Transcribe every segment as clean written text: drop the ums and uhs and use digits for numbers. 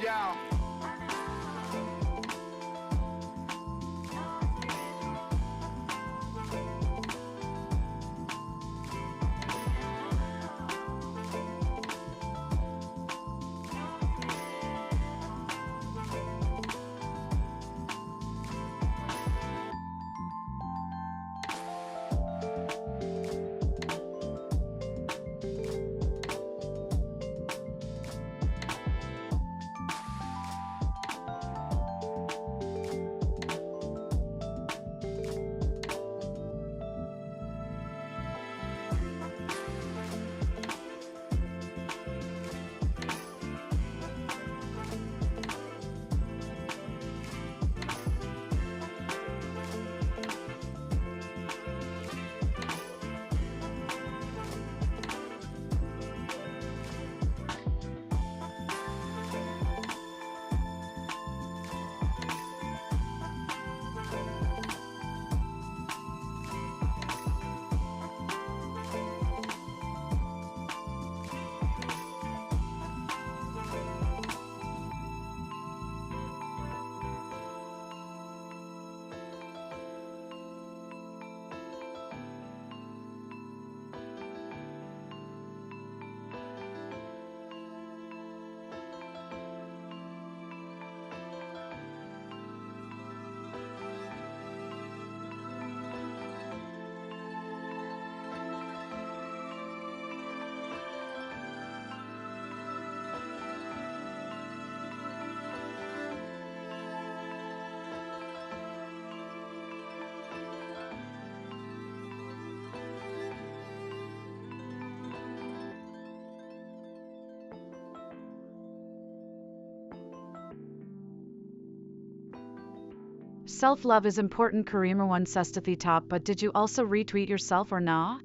Yeah. Self-love is important, Karima one Sestathi top, but did you also retweet yourself or nah?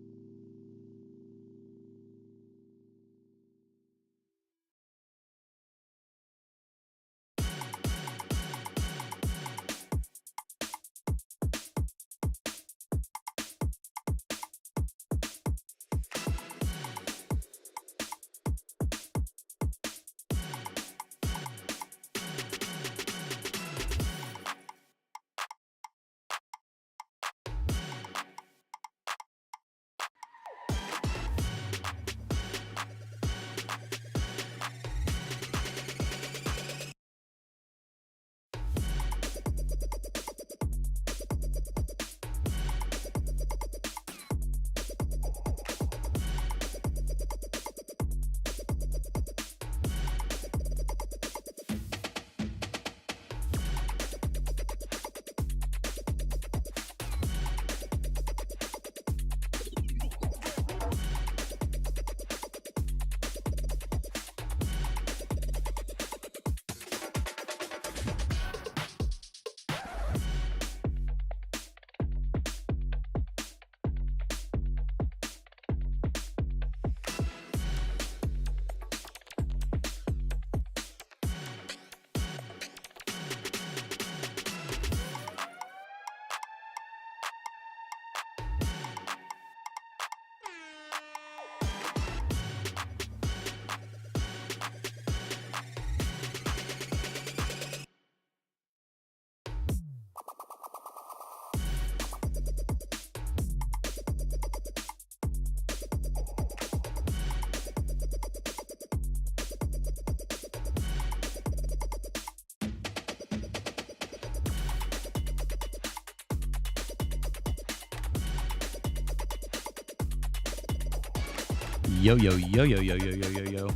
Yo, yo, yo, yo, yo, yo, yo, yo, yo.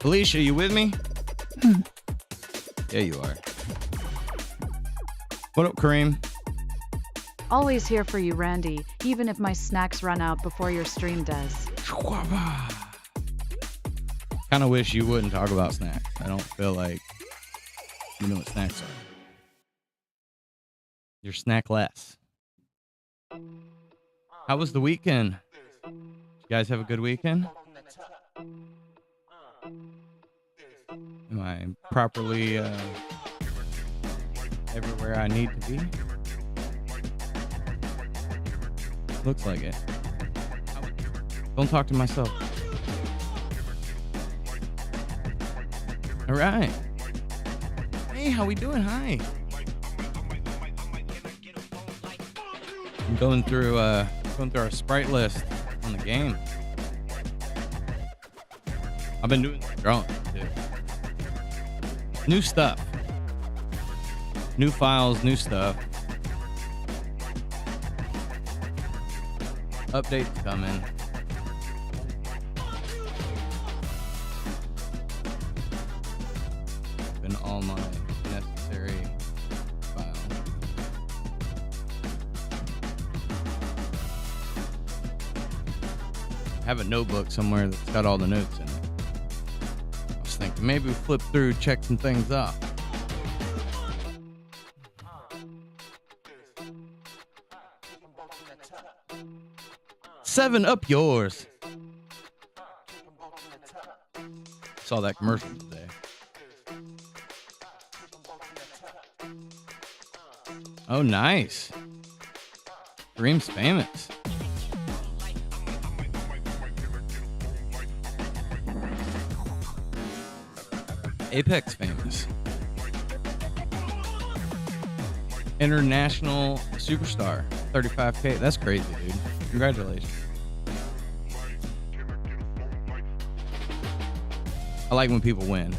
Alicia, you with me? There you are. What up, Kareem? Always here for you, Randy, even if my snacks run out before your stream does. Kind of wish you wouldn't talk about snacks. I don't feel like you know what snacks are. You're snack less. How was the weekend? Did you guys have a good weekend? Am I properly everywhere I need to be? Looks like it. Don't talk to myself. All right. Hey, how we doing? Hi. I'm going through our sprite list on the game. I've been doing some drawing too. New stuff. New files, new stuff. Updates coming. Been all my necessary files. I have a notebook somewhere that's got all the notes in it. I was thinking maybe we flip through, check some things off. Seven up yours. Saw that commercial today. Oh, nice. Kareem's famous. Apex famous. International superstar. 35K. That's crazy, dude. Congratulations. I like when people win.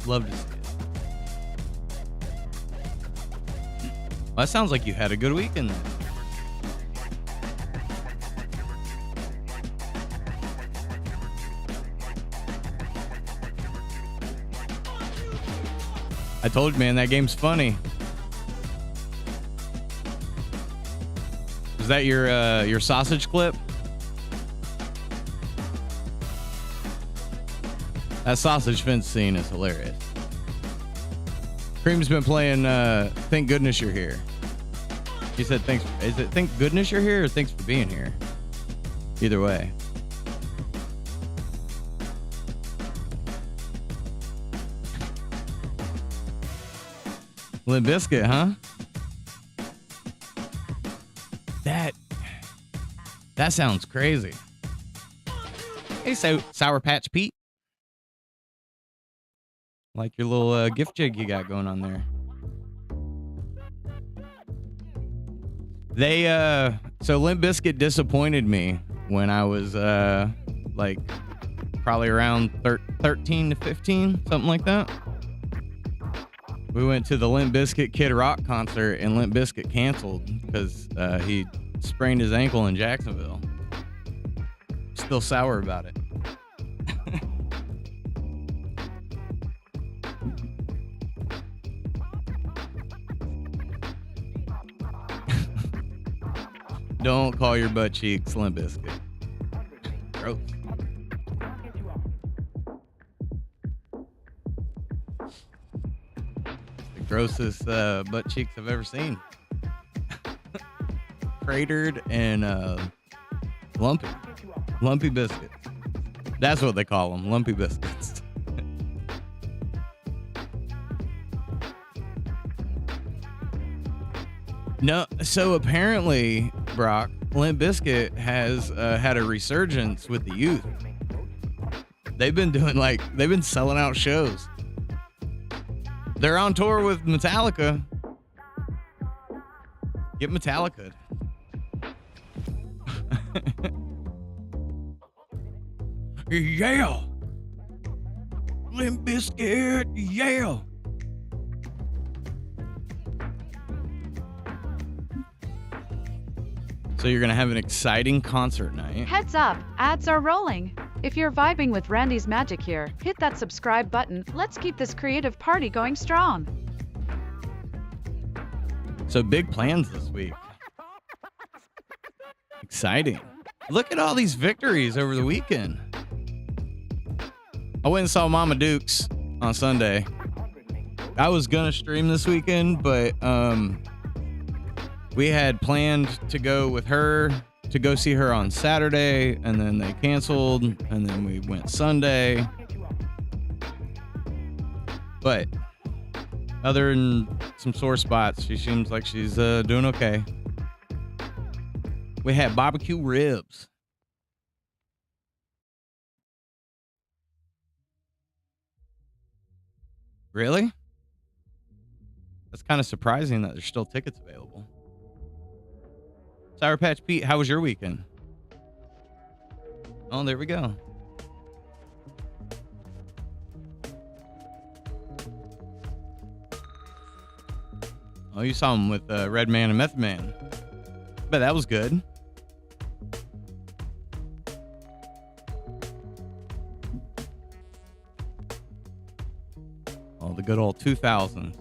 Love to see it. Well, that sounds like you had a good weekend then. I told you, man, that game's funny. Is that your sausage clip? That sausage fence scene is hilarious. Cream's been playing Thank Goodness You're Here. He said thanks. Is it thank goodness you're here or thanks for being here? Either way. Limp Bizkit, huh? That sounds crazy. Hey, Sour Patch Pete. Like your little gift jig you got going on there. So Limp Bizkit disappointed me when I was like probably around 13 to 15, something like that. We went to the Limp Bizkit Kid Rock concert and Limp Bizkit canceled because he sprained his ankle in Jacksonville. Still sour about it. Don't call your butt cheeks Limp Bizkit. Gross. The grossest butt cheeks I've ever seen. Cratered and lumpy. Lumpy biscuits. That's what they call them, lumpy biscuits. No, so apparently, Brock, Limp Bizkit has had a resurgence with the youth. They've been selling out shows. They're on tour with Metallica. Get Metallica. Yeah. Limp Bizkit, yeah. So you're going to have an exciting concert night. Heads up, ads are rolling. If you're vibing with Randy's magic here, hit that subscribe button. Let's keep this creative party going strong. So big plans this week. Exciting. Look at all these victories over the weekend. I went and saw Mama Dukes on Sunday. I was going to stream this weekend, but we had planned to go with her to go see her on Saturday, and then they canceled, and then we went Sunday. But other than some sore spots, she seems like she's doing okay. We had barbecue ribs. Really? That's kind of surprising that there's still tickets available. Sour Patch Pete, how was your weekend? Oh, there we go. Oh, you saw him with Red Man and Meth Man. Bet that was good. Oh, the good old 2000s.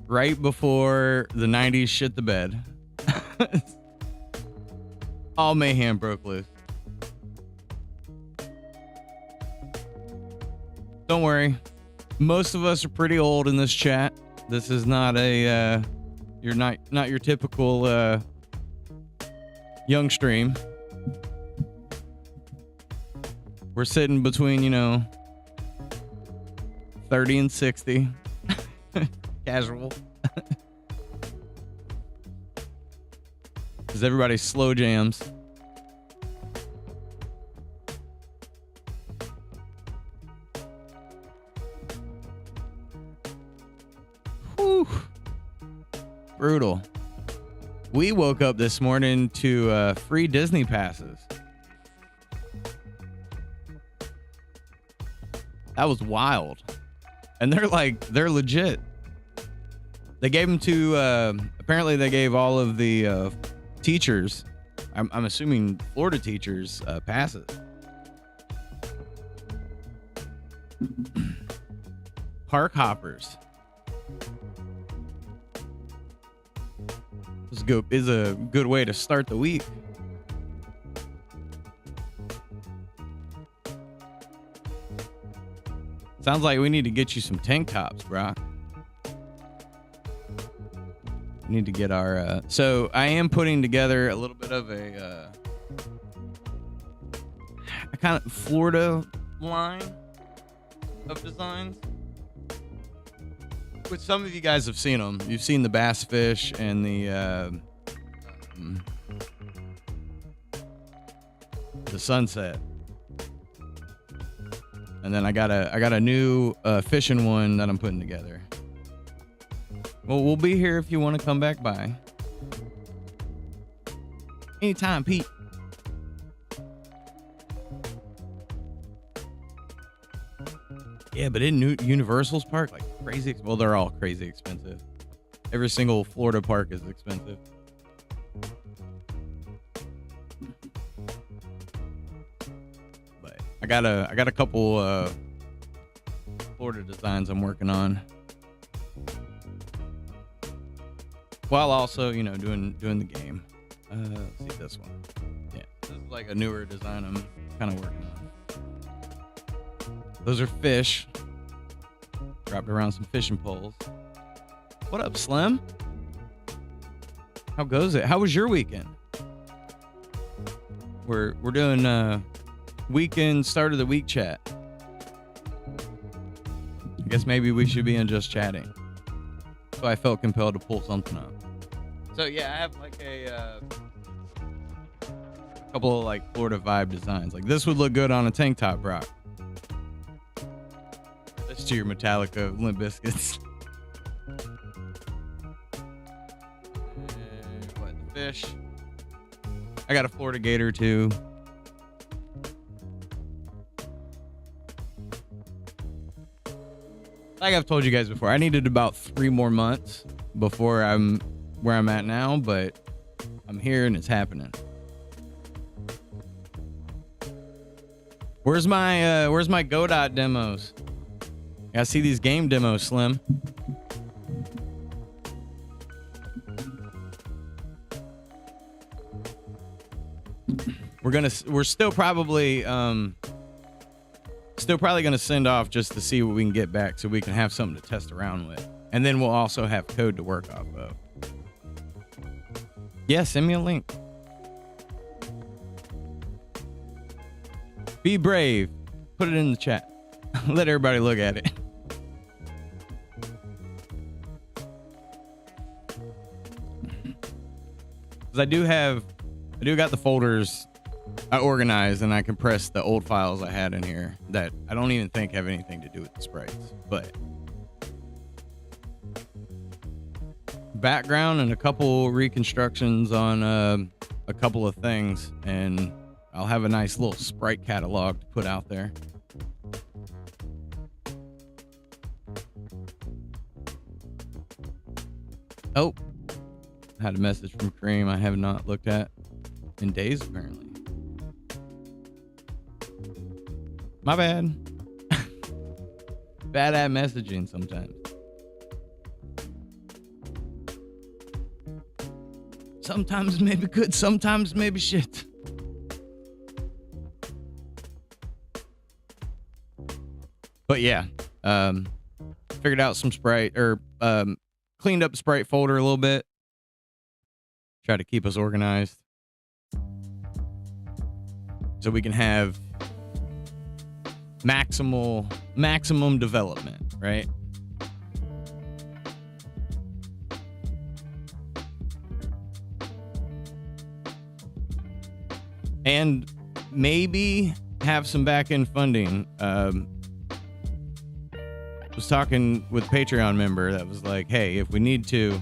Right before the 90s shit the bed. All mayhem broke loose. Don't worry. Most of us are pretty old in this chat. This is not a you're not your typical young stream. We're sitting between, 30 and 60. Casual. Because everybody's slow jams. Whew. Brutal. We woke up this morning to free Disney passes. That was wild. And they're legit. They gave them to, apparently they gave all of the teachers, I'm assuming Florida teachers, passes. Park hoppers. Is a good way to start the week. Sounds like we need to get you some tank tops, bro. We need to get our so I am putting together a little bit of a kind of Florida line of designs, which some of you guys have seen them. You've seen the bass fish and the sunset. And then I got a new fishing one that I'm putting together. Well, we'll be here if you want to come back by. Anytime, Pete. Yeah, but in Universal's park, like crazy. Well, they're all crazy expensive. Every single Florida park is expensive. But I got a couple Florida designs I'm working on, while also doing the game. Let's see this one. Yeah, this is like a newer design I'm kind of working on. Those are fish. Dropped around some fishing poles. What up, Slim? How goes it? How was your weekend? We're doing weekend start of the week chat. I guess maybe we should be in just chatting. So I felt compelled to pull something up. So yeah, I have like a couple of like Florida vibe designs. Like this would look good on a tank top, Brock. That's to your Metallica Limp Biscuits. What, the fish? I got a Florida gator too. Like I've told you guys before, I needed about 3 more months before I'm where I'm at now, but I'm here and it's happening. Where's my Godot demos? I see these game demos, Slim. We're still probably gonna send off just to see what we can get back so we can have something to test around with. And then we'll also have code to work off of. Yeah, send me a link. Be brave. Put it in the chat. Let everybody look at it. Because I do got the folders I organized, and I compressed the old files I had in here that I don't even think have anything to do with the sprites. But background and a couple reconstructions on a couple of things, and I'll have a nice little sprite catalog to put out there. Oh, I had a message from Kareem I have not looked at in days, apparently. My bad. Bad at messaging sometimes. Sometimes maybe good, sometimes maybe shit. But yeah, figured out some Sprite, or cleaned up the Sprite folder a little bit. Try to keep us organized so we can have maximum development, right? And maybe have some back-end funding. Was talking with Patreon member that was like, hey, if we need to,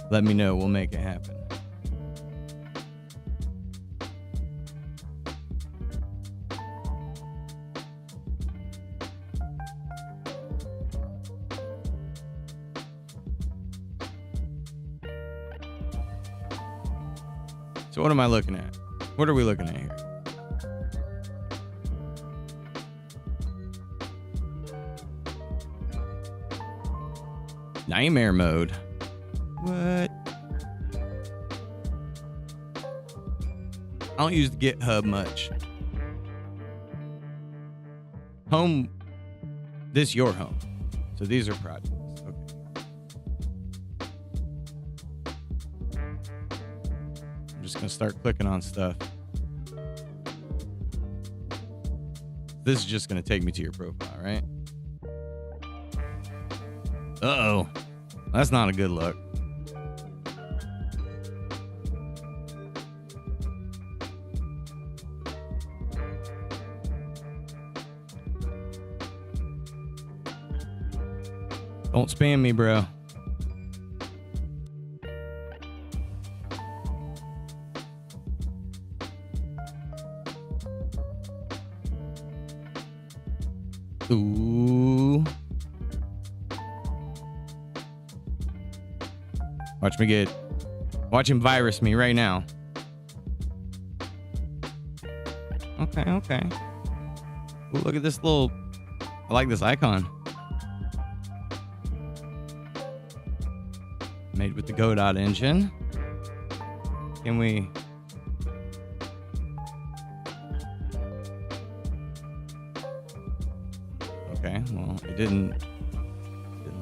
let me know, we'll make it happen. So what am I looking at? What are we looking at here? Nightmare mode. What? I don't use GitHub much. Home. This your home. So these are projects. Gonna start clicking on stuff. This is just gonna take me to your profile, right? Uh-oh. That's not a good look. Don't spam me, bro. Ooh. Watch him virus me right now. Okay. Ooh, look at this little, I like this icon. Made with the Godot engine. Can we? Okay, well, it didn't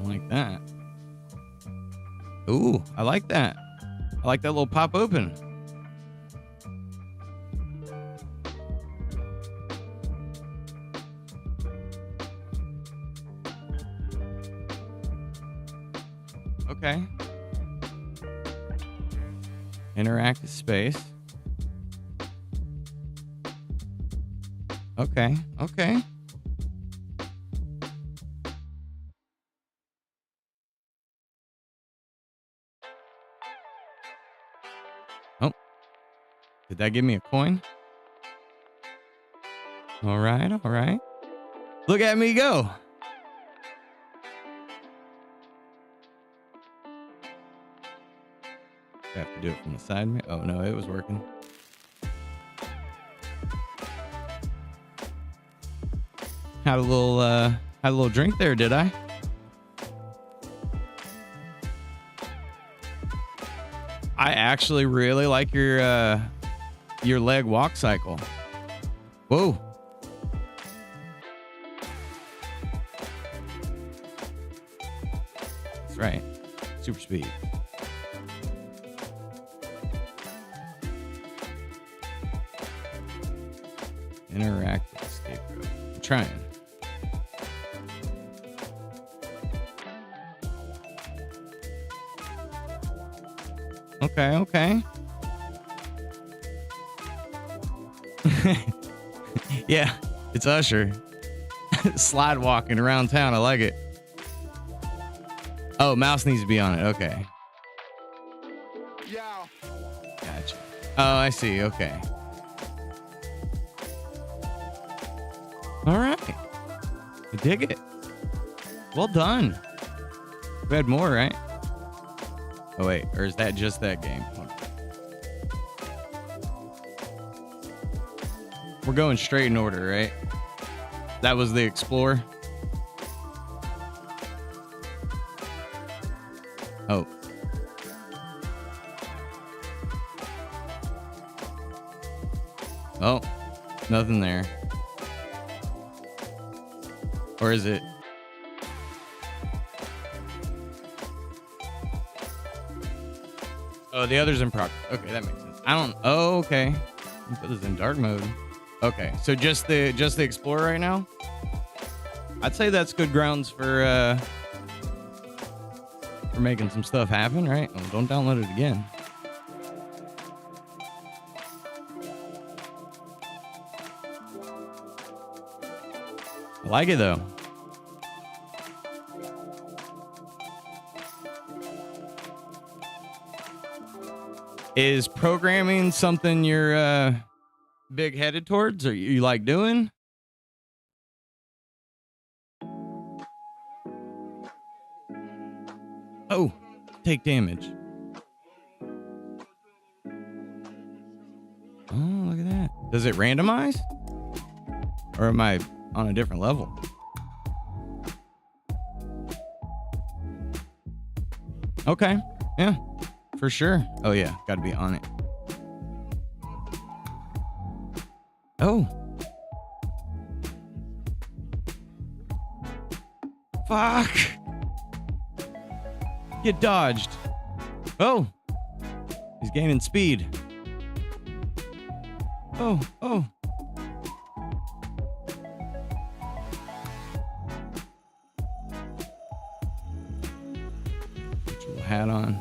like that. Ooh, I like that. I like that little pop open. Okay. Interactive space. Okay. Oh. Did that give me a coin? All right. Look at me go. I have to do it from the side. Oh no, it was working. Had a little drink there, did I? I actually really like your leg walk cycle. Whoa. That's right. Super speed. Interactive escape rope. I'm trying. Okay. Yeah, it's Usher. Slide walking around town. I like it. Oh, mouse needs to be on it. Okay. Oh, I see. Okay. All right. I dig it. Well done. We had more, right? Oh, wait. Or is that just that game? We're going straight in order, right? That was the Explorer. Oh. Oh, nothing there. Or is it? Oh, the other's in progress. Okay, that makes sense. I don't. Oh, okay. Put this in dark mode. Okay, so just the Explorer right now. I'd say that's good grounds for making some stuff happen, right? Oh, don't download it again. I like it though. Is programming something you're big headed towards, or you like doing? Oh, take damage. Oh, look at that. Does it randomize? Or am I on a different level? Okay. Yeah, for sure. Oh, yeah. Got to be on it. Oh. Fuck. Get dodged. Oh. He's gaining speed. Oh, oh. Put your hat on.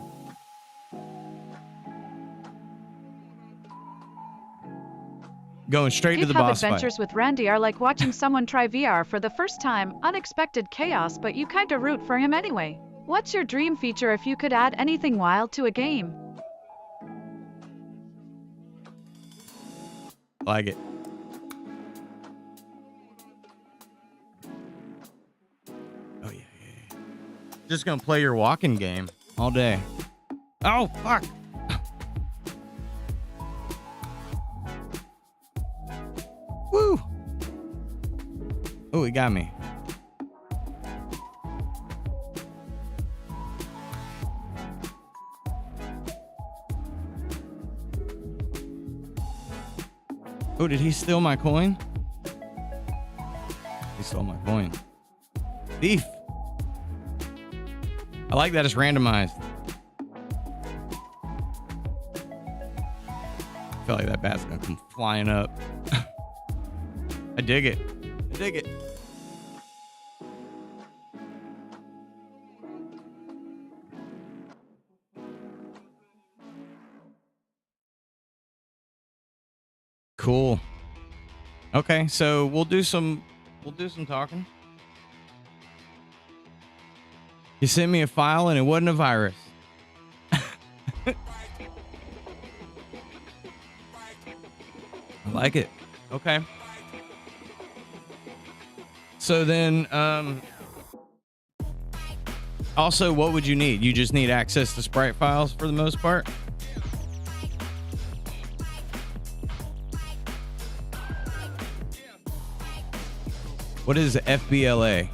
Going straight to the boss fight. Adventures with Randy are like watching someone try VR for the first time. Unexpected chaos, but you kinda root for him anyway. What's your dream feature if you could add anything wild to a game? Like it. Oh, yeah. Just gonna play your walking game all day. Oh, fuck. Woo. Oh, he got me. Oh, did he steal my coin? He stole my coin. Thief. I like that it's randomized. I feel like that bat's gonna come flying up. I dig it. I dig it. Cool. Okay, so we'll do some talking. You sent me a file and it wasn't a virus. I like it. Okay. So then, also, what would you need? You just need access to sprite files for the most part? What is FBLA?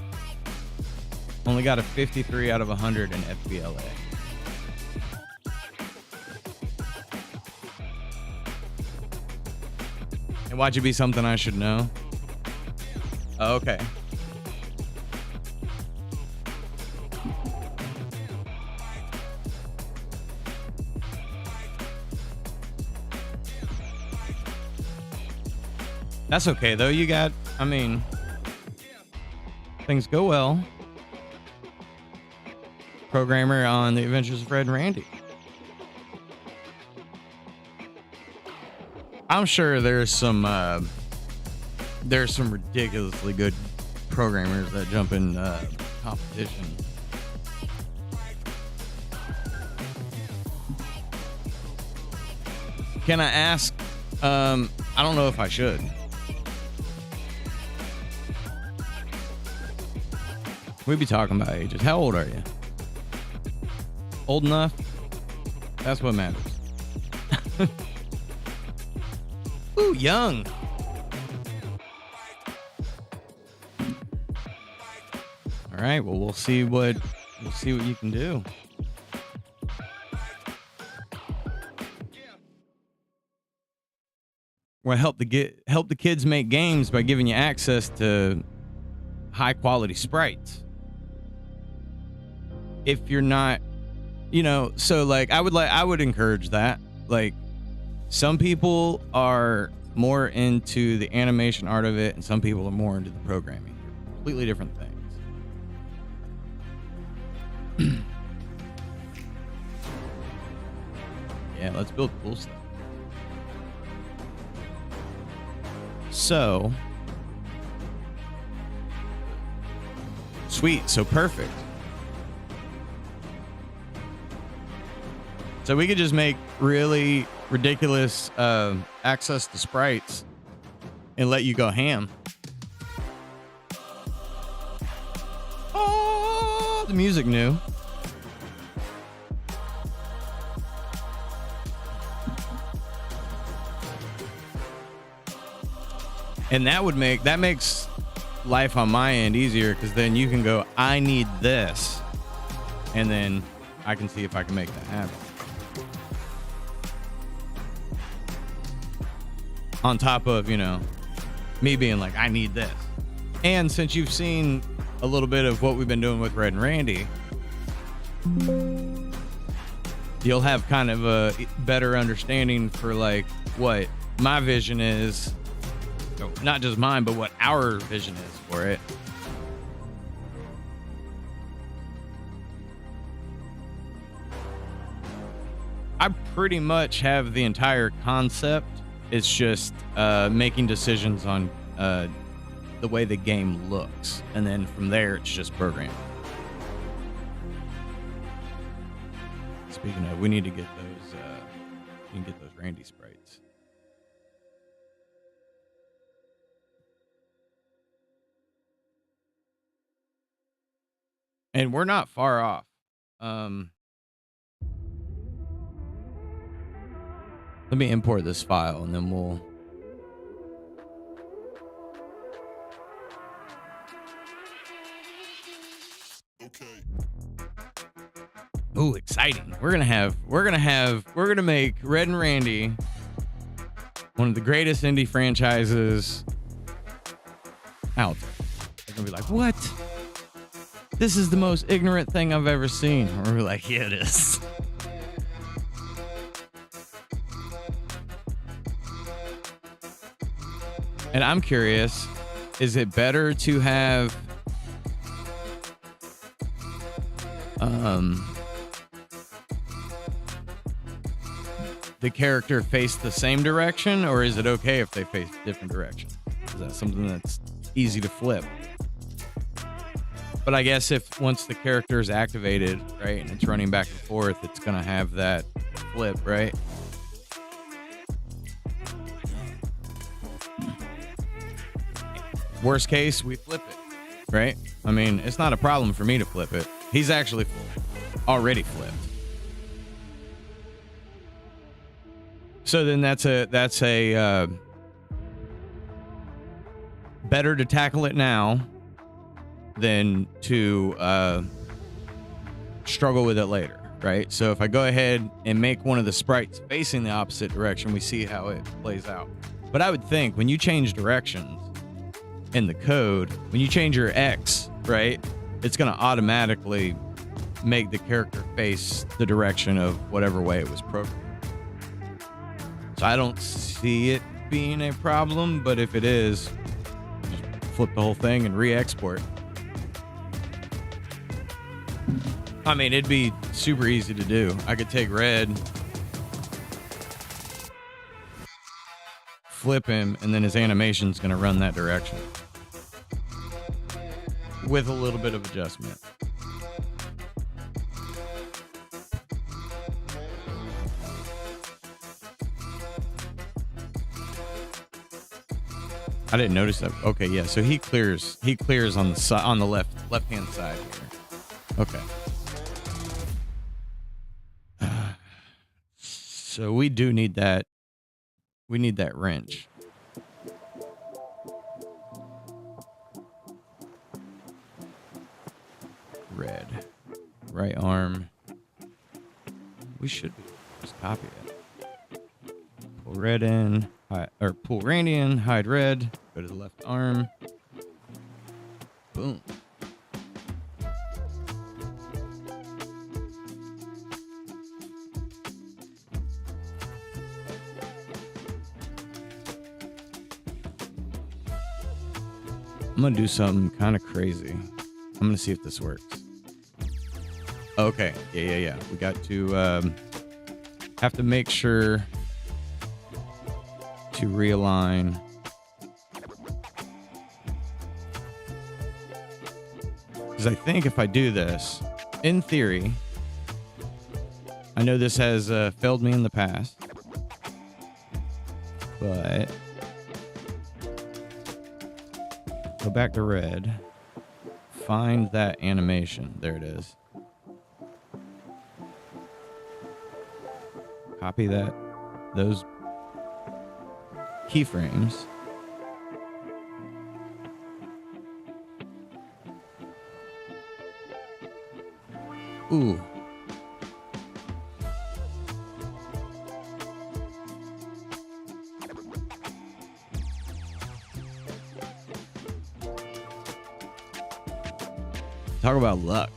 Only got a 53 out of 100 in FBLA. And watch it be something I should know. Oh, okay. That's okay though. You got, I mean, things go well. Programmer on The Adventures of Fred and Randy. I'm sure there's some ridiculously good programmers that jump in competition. Can I ask? I don't know if I should. We be talking about ages. How old are you? Old enough? That's what matters. Ooh, young. All right. Well, we'll see what you can do. We'll help the kids make games by giving you access to high quality sprites. If you're not, so like I would encourage that. Like, some people are more into the animation art of it, and some people are more into the programming. They're completely different things. Yeah, let's build cool stuff. So, sweet, so perfect. So we could just make really ridiculous access to sprites and let you go ham. Oh, the music new. And that makes life on my end easier, because then you can go, I need this, and then I can see if I can make that happen. On top of, me being like, I need this. And since you've seen a little bit of what we've been doing with Red and Randy, you'll have kind of a better understanding for like what my vision is. Not just mine, but what our vision is for it. I pretty much have the entire concept. It's just making decisions on the way the game looks. And then from there, it's just programming. Speaking of, we need to get those Randy sprites. And we're not far off. Let me import this file and then we'll... Okay. Ooh, exciting. We're gonna make Red and Randy one of the greatest indie franchises out there. They're gonna be like, what? This is the most ignorant thing I've ever seen. And we're like, yeah, it is. And I'm curious, is it better to have the character face the same direction, or is it okay if they face different directions? Is that something that's easy to flip? But I guess if once the character is activated, right, and it's running back and forth, it's going to have that flip, right? Worst case, we flip it, right? I mean, it's not a problem for me to flip it. He's actually already flipped. So then that's a better to tackle it now than to struggle with it later, right? So if I go ahead and make one of the sprites facing the opposite direction, we see how it plays out. But I would think when you change directions in the code, when you change your X, right, it's going to automatically make the character face the direction of whatever way it was programmed. So I don't see it being a problem, but if it is, just flip the whole thing and re-export. I mean, it'd be super easy to do. I could take Red, flip him, and then his animation's going to run that direction with a little bit of adjustment. I didn't notice that. Okay, yeah. So he clears on the side, on the left hand side here. Okay. So we do need that. We need that wrench. Red. Right arm. We should just copy it. Pull red in. Or pull Randy in. Hide red. Go to the left arm. Boom. I'm gonna do something kind of crazy. I'm gonna see if this works. Okay, yeah. We got to have to make sure to realign. Because I think if I do this, in theory, I know this has failed me in the past, but go back to red, find that animation. There it is. Copy those keyframes. Ooh. Talk about luck.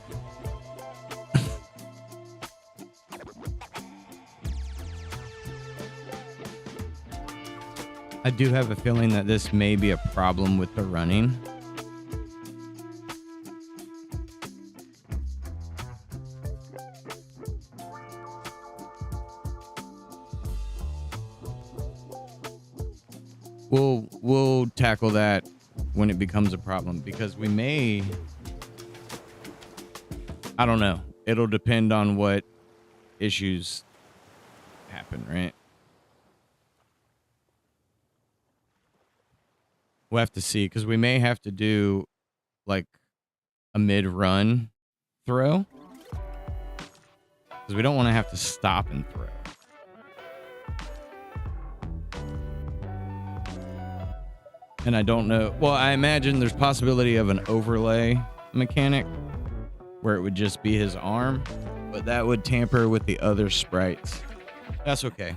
I do have a feeling that this may be a problem with the running. We'll tackle that when it becomes a problem, because we may, I don't know. It'll depend on what issues happen, right? We'll have to see, because we may have to do like a mid-run throw, because we don't want to have to stop and throw. And I don't know. Well, I imagine there's possibility of an overlay mechanic where it would just be his arm, but that would tamper with the other sprites. That's okay.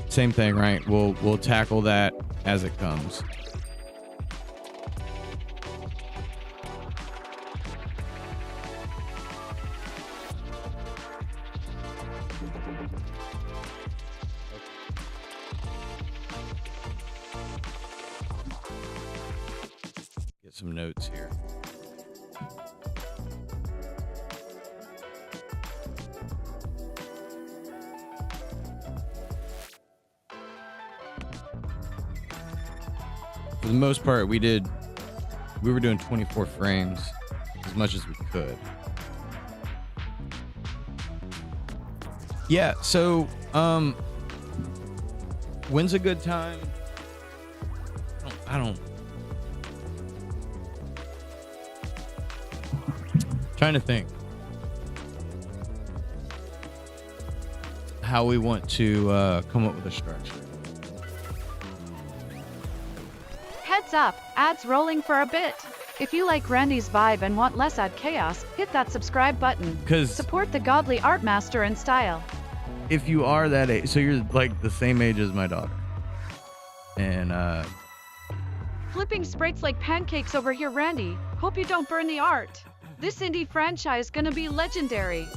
Same thing, right? We'll tackle that as it comes. Get some notes here. For the most part, we were doing 24 frames as much as we could. Yeah, so when's a good time? I don't trying to think how we want to come up with a structure. Heads up, ads rolling for a bit. If you like Randy's vibe and want less ad chaos, hit that subscribe button. Because support the godly art master and style. If you are that age, so you're like the same age as my daughter, and flipping sprites like pancakes over here, Randy. Hope you don't burn the art. This indie franchise gonna be legendary.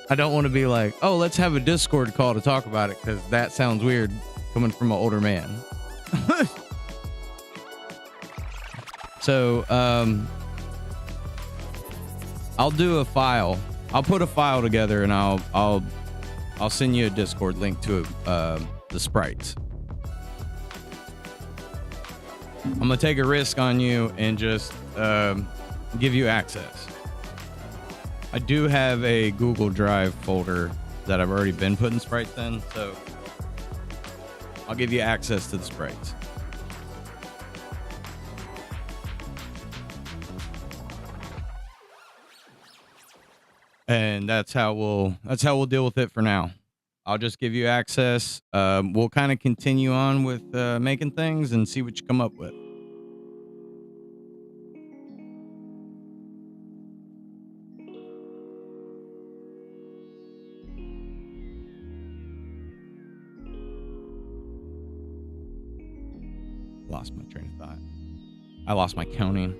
I don't want to be like, oh, let's have a Discord call to talk about it, because that sounds weird coming from an older man. So, I'll do a file. I'll put a file together, and I'll send you a Discord link to the sprites. I'm gonna take a risk on you and just give you access. I do have a Google Drive folder that I've already been putting sprites in, so I'll give you access to the sprites. And that's how we'll deal with it for now. I'll just give you access. We'll kind of continue on with making things and see what you come up with. Lost my train of thought. I lost my counting.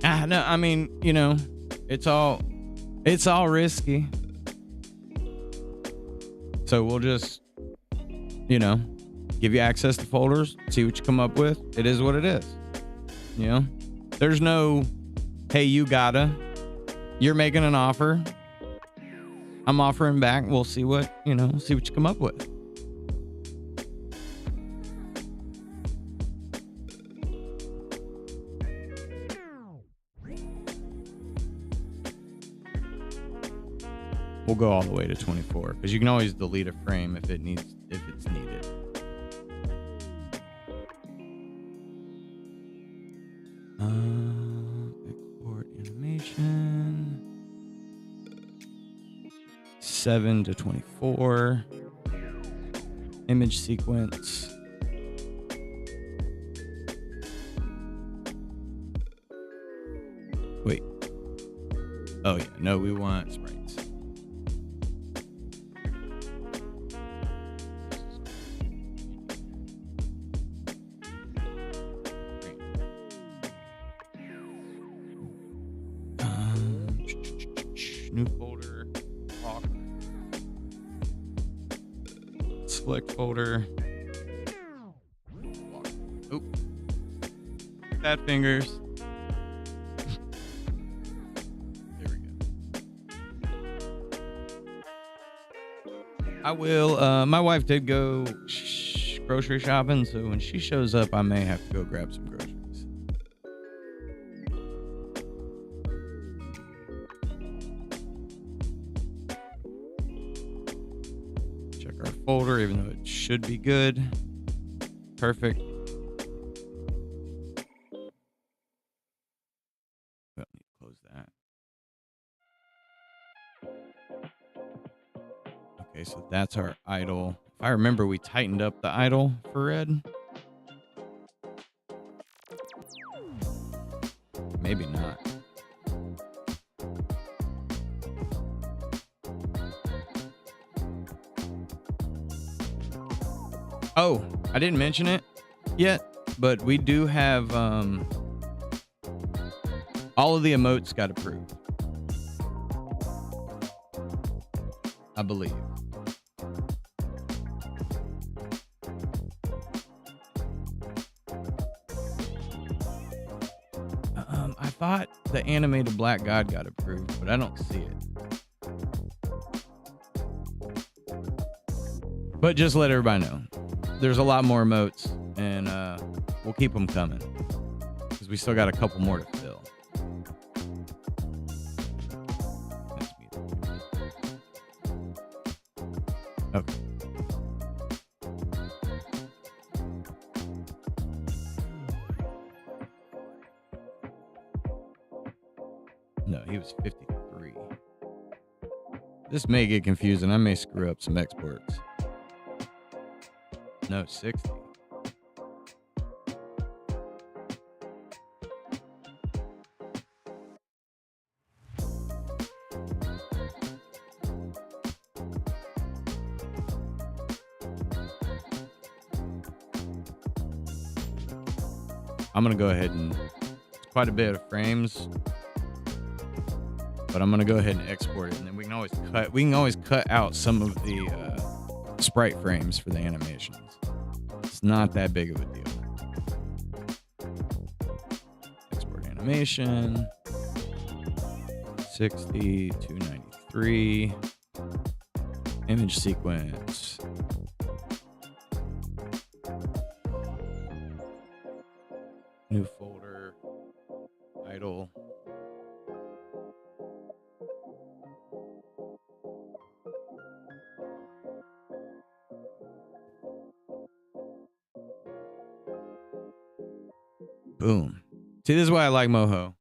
No, I mean, you know, it's all risky. So we'll just, you know, give you access to folders, see what you come up with. It is what it is. You know, there's no, hey, you gotta. You're making an offer. I'm offering back. We'll see what you come up with. We'll go all the way to 24 because you can always delete a frame if it's needed. Export animation 7 to 24. Image sequence. Wait. Oh yeah, no, we want sprites. New folder, lock, select folder. Oop. Fat fingers. There we go. I will. My wife did go grocery shopping, so when she shows up, I may have to go grab some groceries. Folder, even though it should be good. Perfect. Well, need to close that. Okay, so that's our idle. If I remember, we tightened up the idle for red. Maybe not. Oh, I didn't mention it yet, but we do have all of the emotes got approved, I believe. I thought the animated Black God got approved, but I don't see it. But just let everybody know. There's a lot more emotes, and we'll keep them coming because we still got a couple more to fill. Okay. No, he was 53. This may get confusing. I may screw up some exports. No, 60. I'm going to go ahead and it's quite a bit of frames, but I'm going to go ahead and export it, and then we can always cut out some of the sprite frames for the animations. It's not that big of a deal. Export animation 60 to 93. Image sequence. New folder. Idle. Boom. See, this is why I like Moho.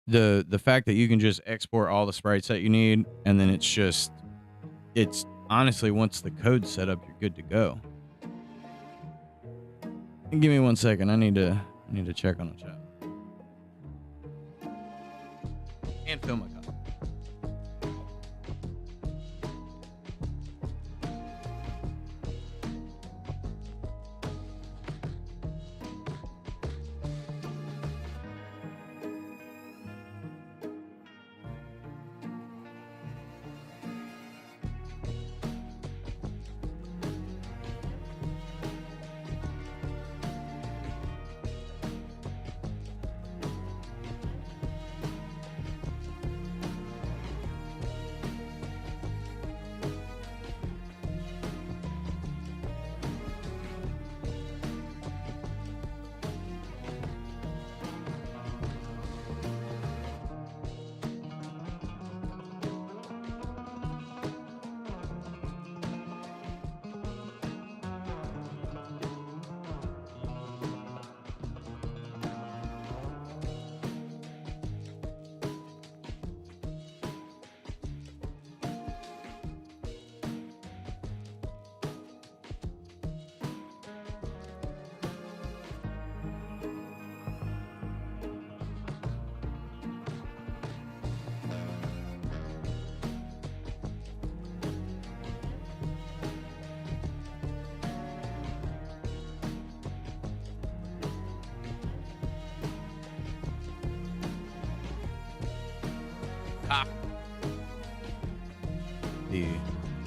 The fact that you can just export all the sprites that you need, and then it's honestly, once the code's set up, you're good to go. Give me 1 second. I need to check on the chat. And fill my cup. The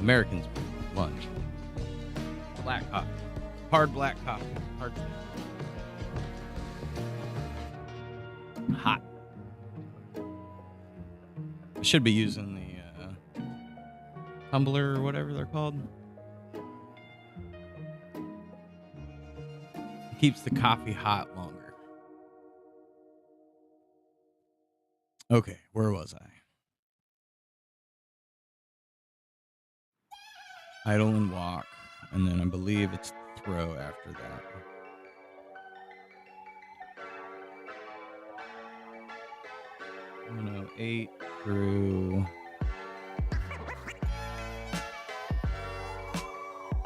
Americans lunch. Black coffee. Hard black coffee. Hard. Hot. I should be using the tumbler or whatever they're called. It keeps the coffee hot longer. Okay, where was I? Idle and walk, and then I believe it's throw after that. I'm gonna 8 through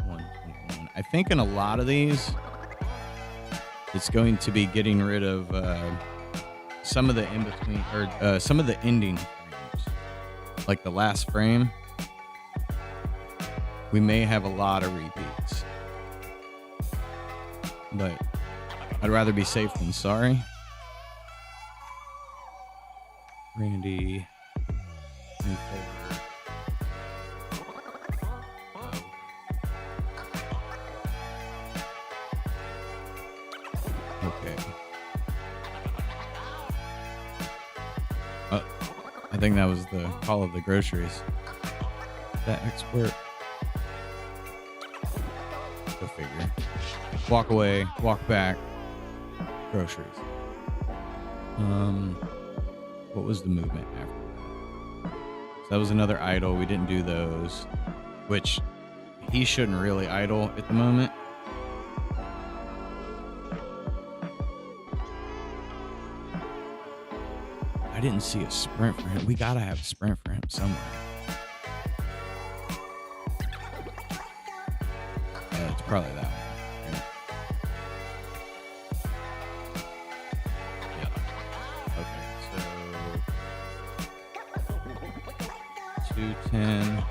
121. I think in a lot of these, it's going to be getting rid of some of the in between or some of the ending frames, like the last frame. We may have a lot of repeats, but I'd rather be safe than sorry. Randy, new folder. Okay. I think that was the call of the groceries. That export. Go figure. Walk away, walk back. Groceries. What was the movement after that? So that was another idle. We didn't do those, which he shouldn't really idle at the moment. I didn't see a sprint for him. We gotta have a sprint for him somewhere. It's probably that one. Right? Yeah. Okay, so 210.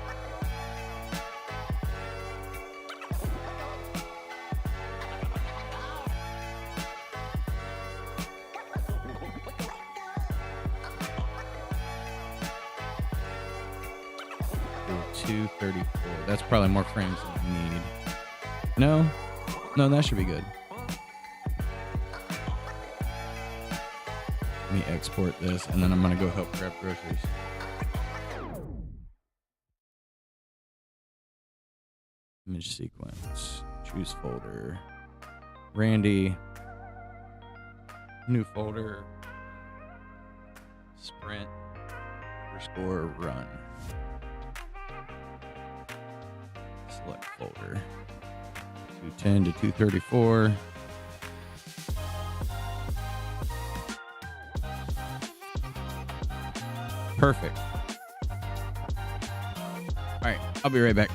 That's probably more frames than I need. No, that should be good. Let me export this, and then I'm gonna go help grab groceries. Image sequence. Choose folder. Randy. New folder. Sprint. Underscore run. Select folder. 210 to 234. perfect. All right, I'll be right back.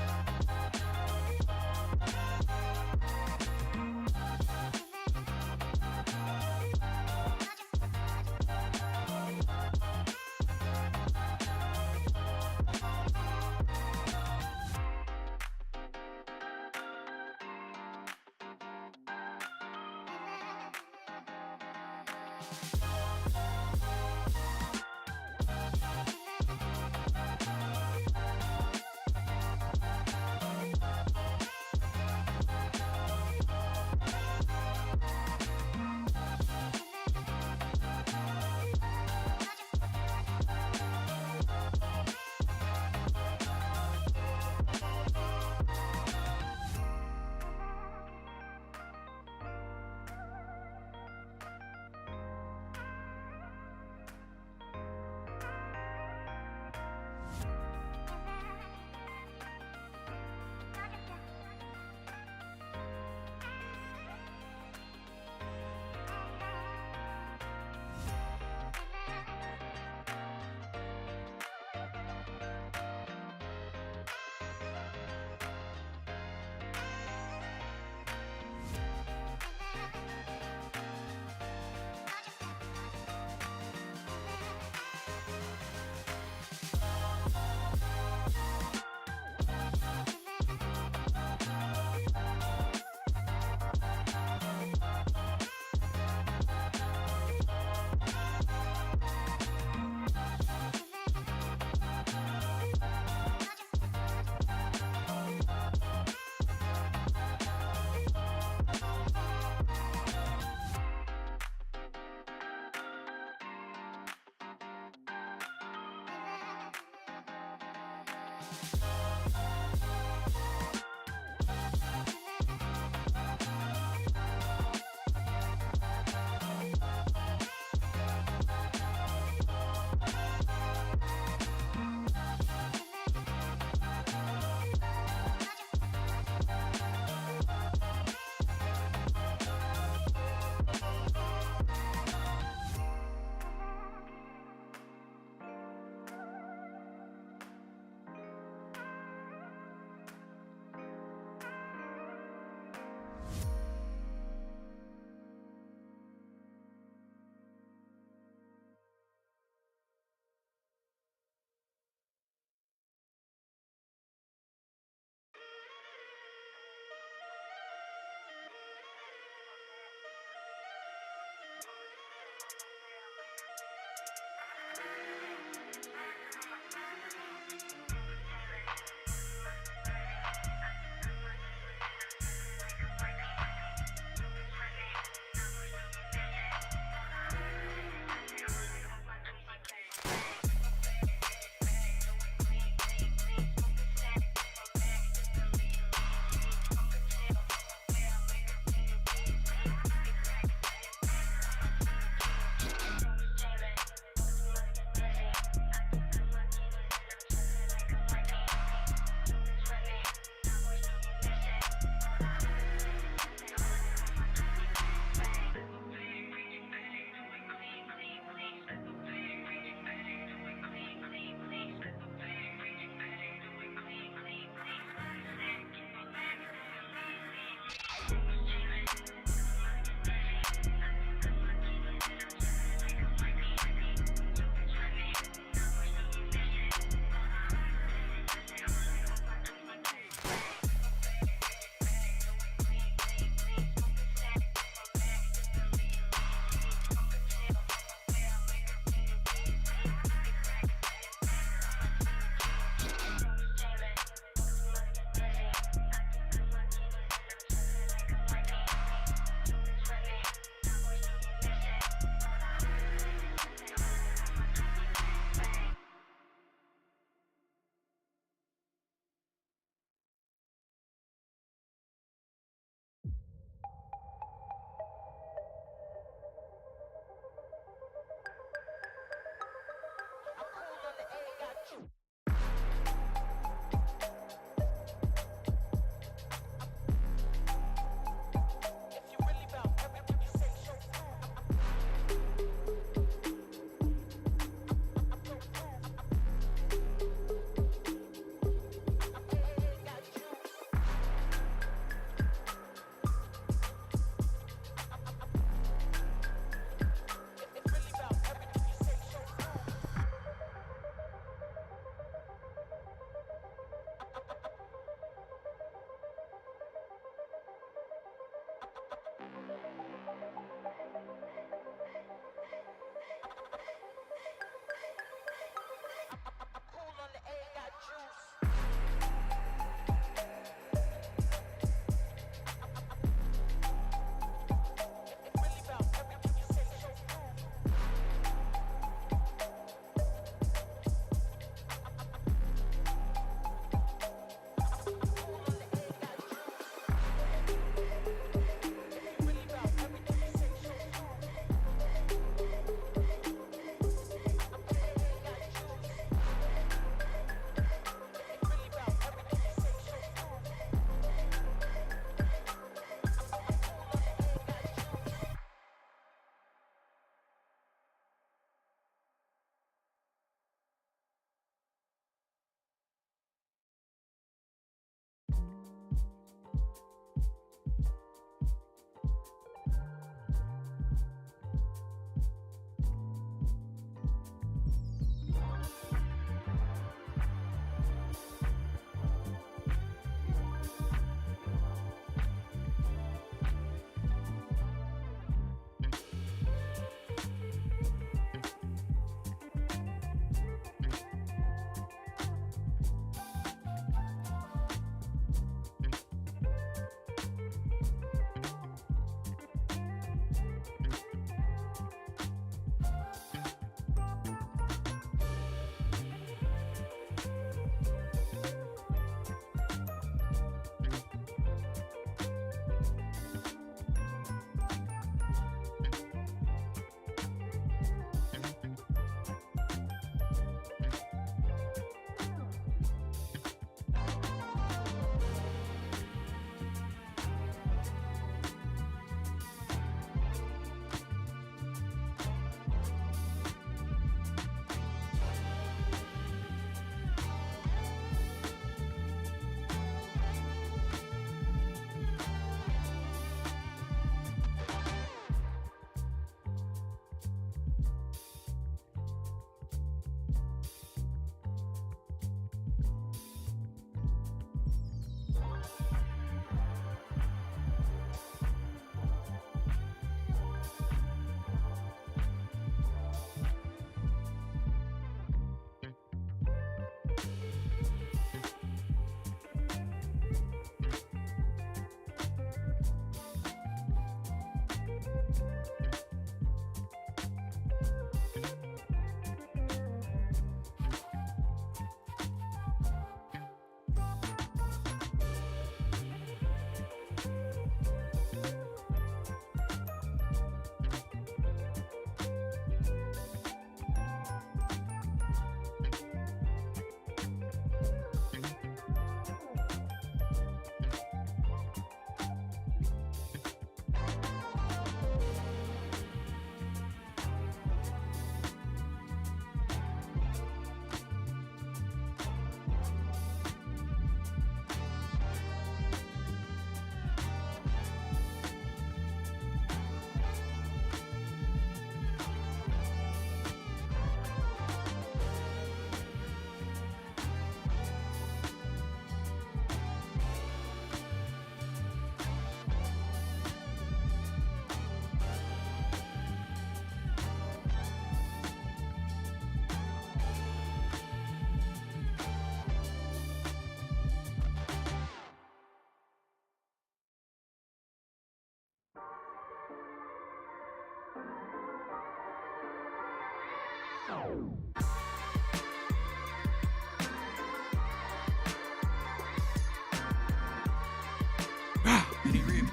He reappears.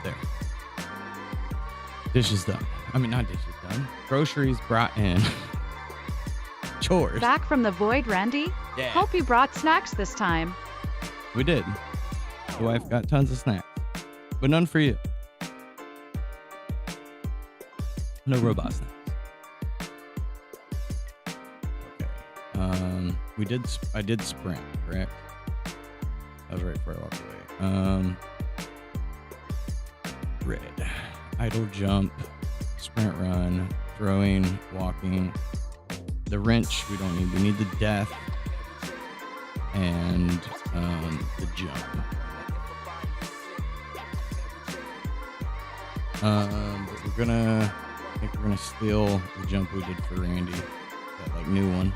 There. Dishes done. I mean, not dishes done. Groceries brought in. Chores. Back from the void, Randy? Yeah. Hope you brought snacks this time. We did. The wife got tons of snacks, but none for you. No robot snacks. Okay. I did sprint, correct? That was right before I walked away. Red. Idle jump, sprint run, throwing, walking. The wrench we don't need. We need the death and the jump. But I think we're gonna steal the jump we did for Randy. That like new one.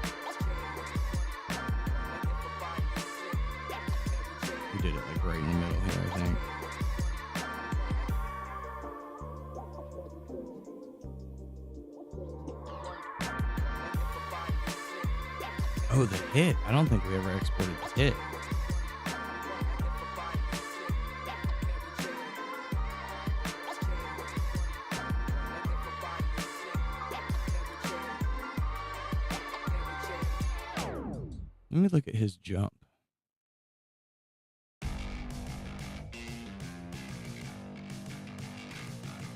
We did it like right in the middle here, I think. Oh, the hit. I don't think we ever exported the hit. Let me look at his jump.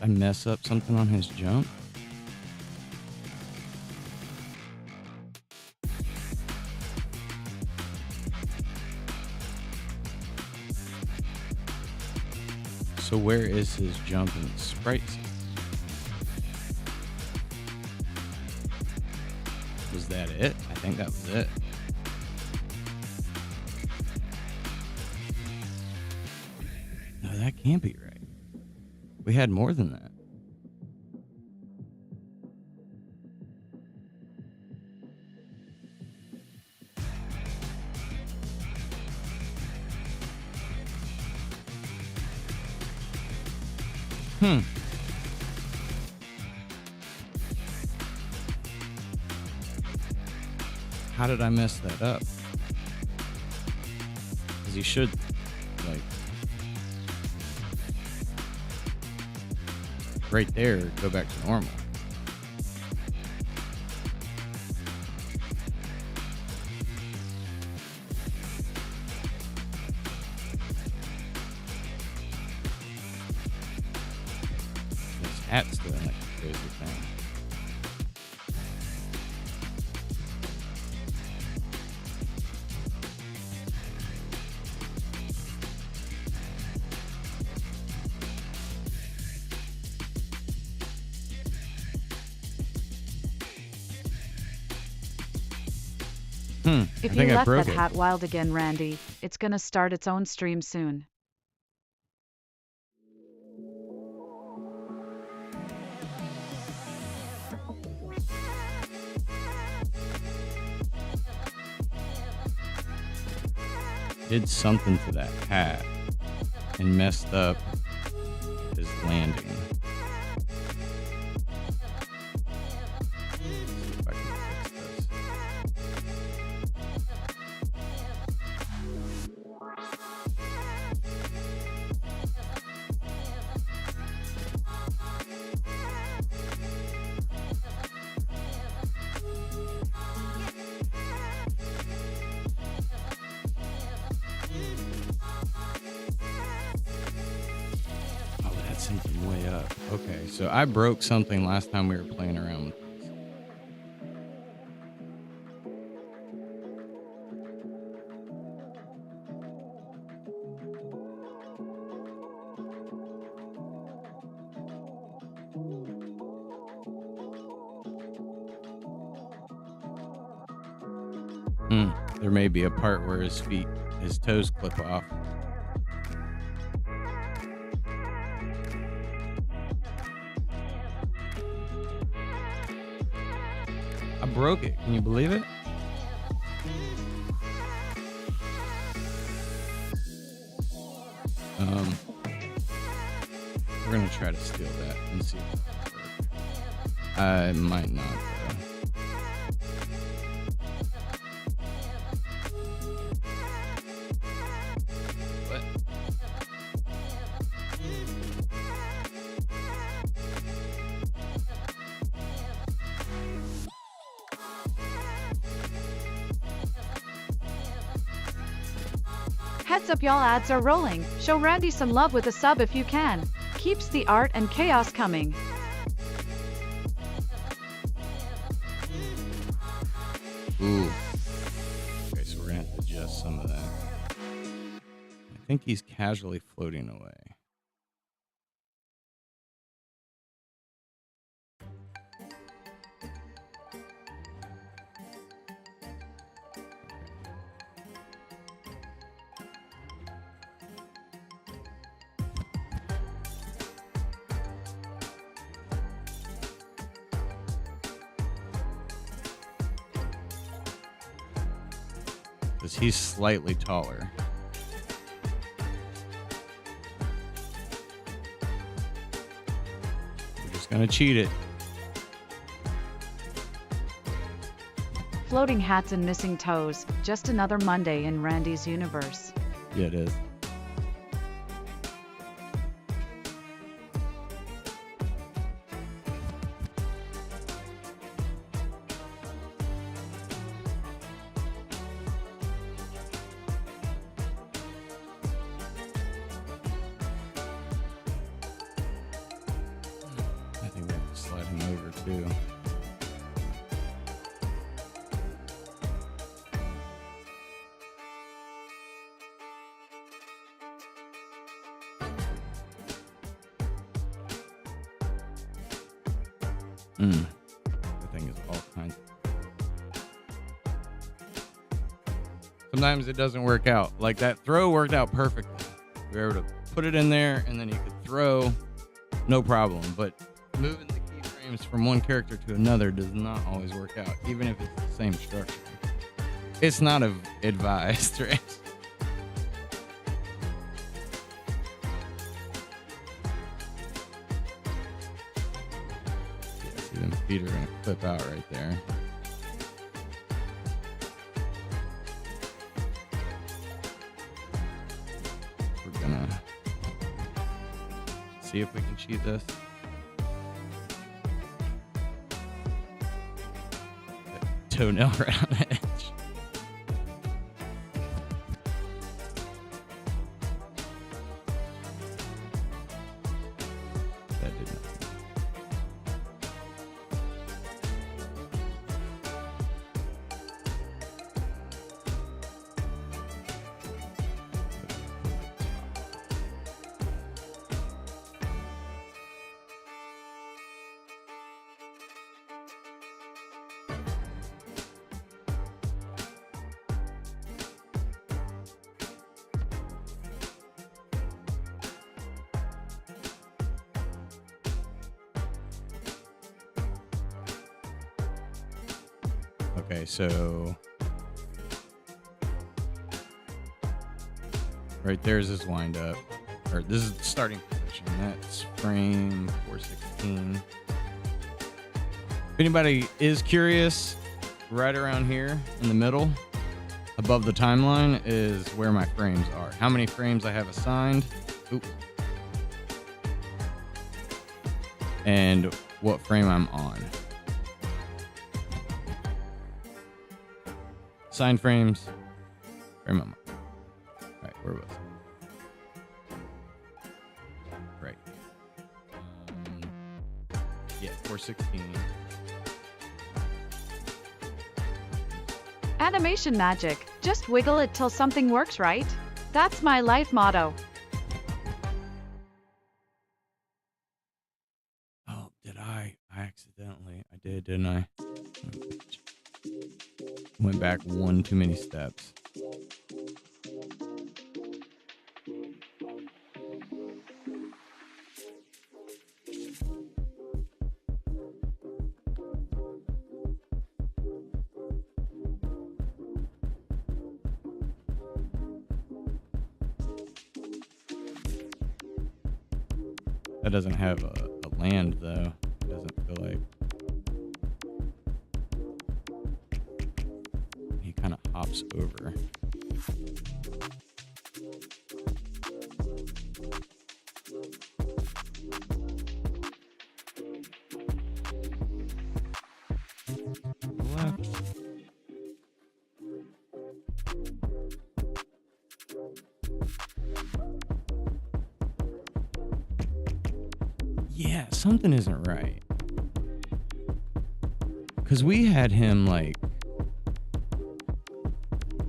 I mess up something on his jump? So where is his jump in sprites? Was that it? I think that was it. No, that can't be right. We had more than that. How did I mess that up? Because he should, like, right there, go back to normal. This hat's doing like a crazy thing. If you left that hat wild again, Randy, it's gonna start its own stream soon. Did something to that hat and messed up his landing. Something way up. Okay, so I broke something last time we were playing around with this. There may be a part where his toes clip off. I broke it. Can you believe it? We're gonna try to steal that and see if that works. I might not. What? Heads up, y'all, ads are rolling. Show Randy some love with a sub if you can. Keeps the art and chaos coming. Ooh. Okay, so we're gonna have to adjust some of that. I think he's casually floating away. Because he's slightly taller. We're just gonna cheat it. Floating hats and missing toes. Just another Monday in Randy's universe. Yeah, it is. I think we have to slide him over too. The thing is all kinds. Sometimes it doesn't work out. Like that throw worked out perfectly. We were able to put it in there and then you could throw, no problem. But moving the keyframes from one character to another does not always work out, even if it's the same structure. It's not advised, right? Them feet are gonna clip out right there. We're gonna see if we can cheat this. That toenail right on the edge. That did not. Okay, so right there's his wind up, or this is the starting position. That's frame 416. If anybody is curious, right around here in the middle, above the timeline, is where my frames are. How many frames I have assigned. Oops. And what frame I'm on. Sign frames. Frame on. Right, where was it? Right. Yeah, 416. Animation magic. Just wiggle it till something works, right? That's my life motto. Oh, did I? I accidentally. I did, didn't I? Went back one too many steps. That doesn't have a land though. It doesn't feel like. jumps over. Left. Yeah, something isn't right. Because we had him like...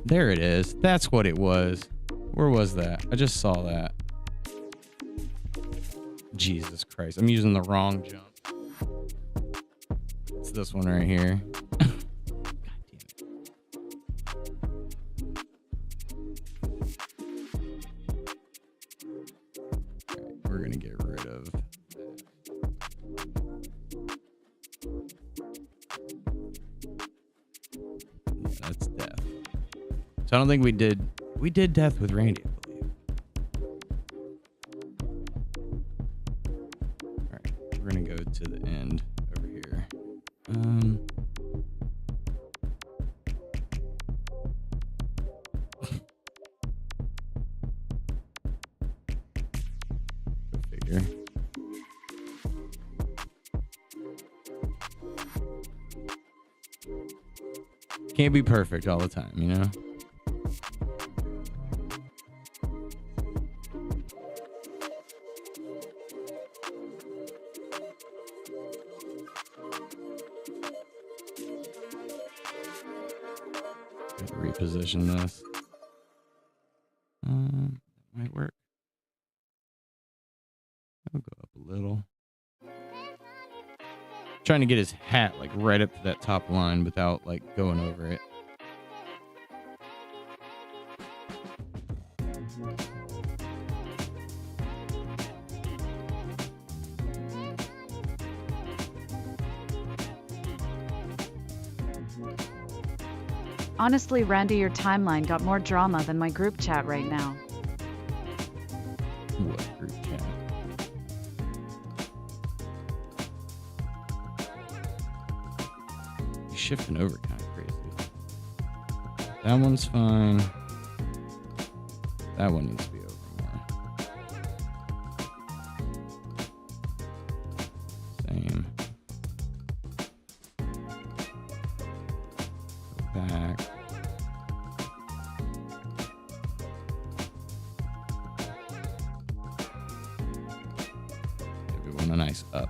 There it is. That's what it was. Where was that? I just saw that. Jesus Christ. I'm using the wrong jump. It's this one right here. God damn it. Alright, we're going to get rid of... Yeah, that's death. So I don't think we did death with Randy, I believe. Alright, we're gonna go to the end over here. Go figure. Can't be perfect all the time, you know? Gotta reposition this. That might work. I'll go up a little. Trying to get his hat like right up to that top line without like going over it. Honestly, Randy, your timeline got more drama than my group chat right now. What group chat? He's shifting over kind of crazy. That one's fine. That one needs to be over more. Same. Go back. Give it a nice up.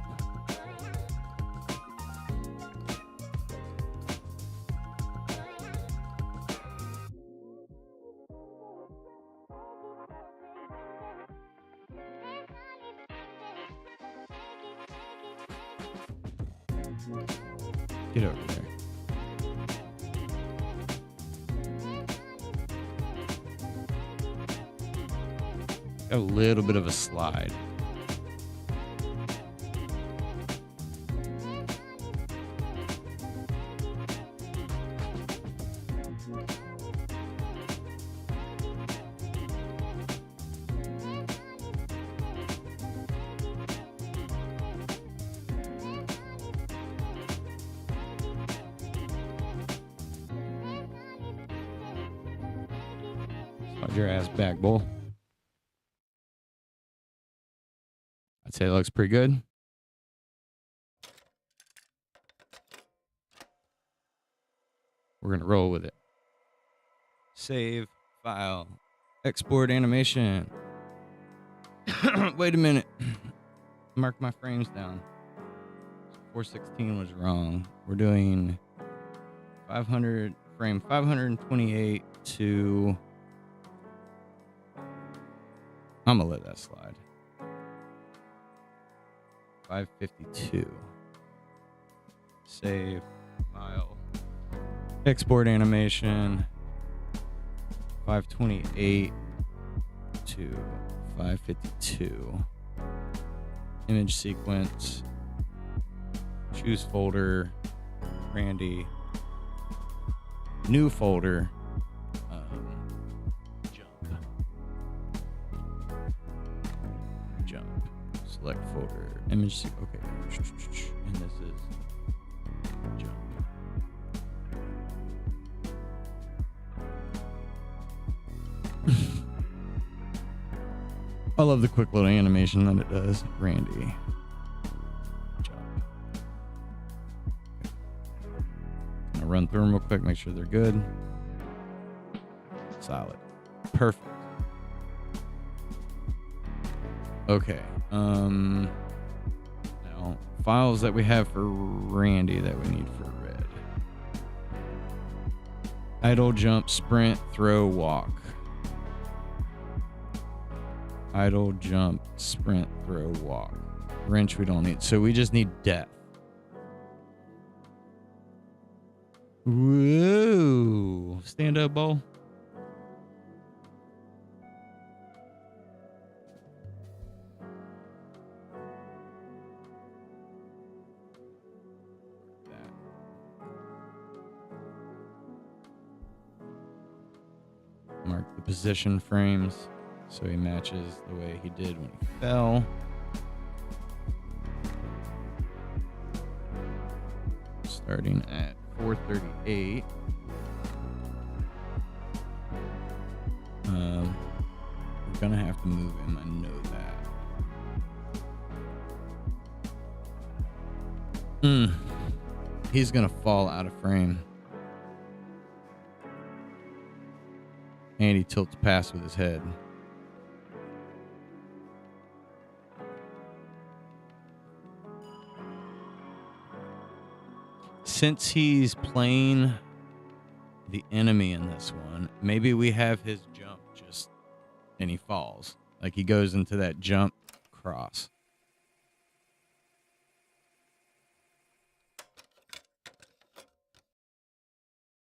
Get over there. Got a little bit of a slide. Slide your ass back, bull. I'd say it looks pretty good. We're going to roll with it. Save, file, export animation. Wait a minute. Mark my frames down. 416 was wrong. We're doing 500 frame 528 to... I'm going to let that slide. 552. Save, file, export animation. 528 to 552. Image sequence. Choose folder. Randy. New folder. Jump. Select folder. Image. Okay. And this is jump. I love the quick little animation that it does. Randy. Good job. Gonna run through them real quick, make sure they're good. Solid. Perfect. Okay. Now, files that we have for Randy that we need for Red. Idle, jump, sprint, throw, walk. Idle, jump, sprint, throw, walk. Wrench we don't need. So we just need death. Whoa. Stand up, Bo. Mark the position frames so he matches the way he did when he fell. Starting at 438. We're gonna have to move him, I know that. He's gonna fall out of frame. And he tilts past with his head. Since he's playing the enemy in this one, maybe we have his jump just, and he falls. Like he goes into that jump cross.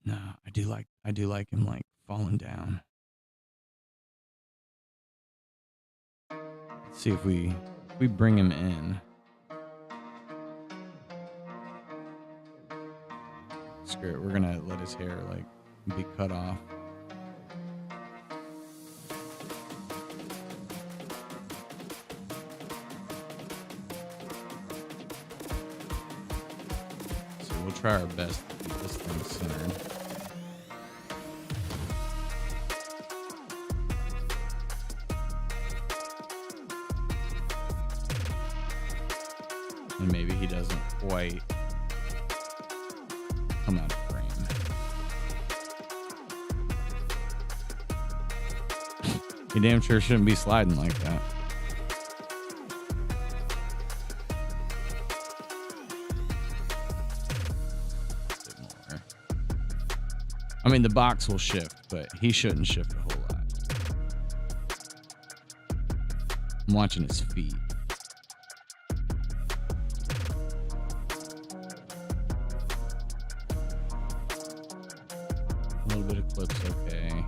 No, I do like him like falling down. Let's see if we bring him in. Screw it, we're gonna let his hair like be cut off. So we'll try our best to keep this thing centered. And maybe he doesn't quite come out of frame. He damn sure shouldn't be sliding like that. A bit more. I mean, the box will shift, but he shouldn't shift a whole lot. I'm watching his feet. Okay,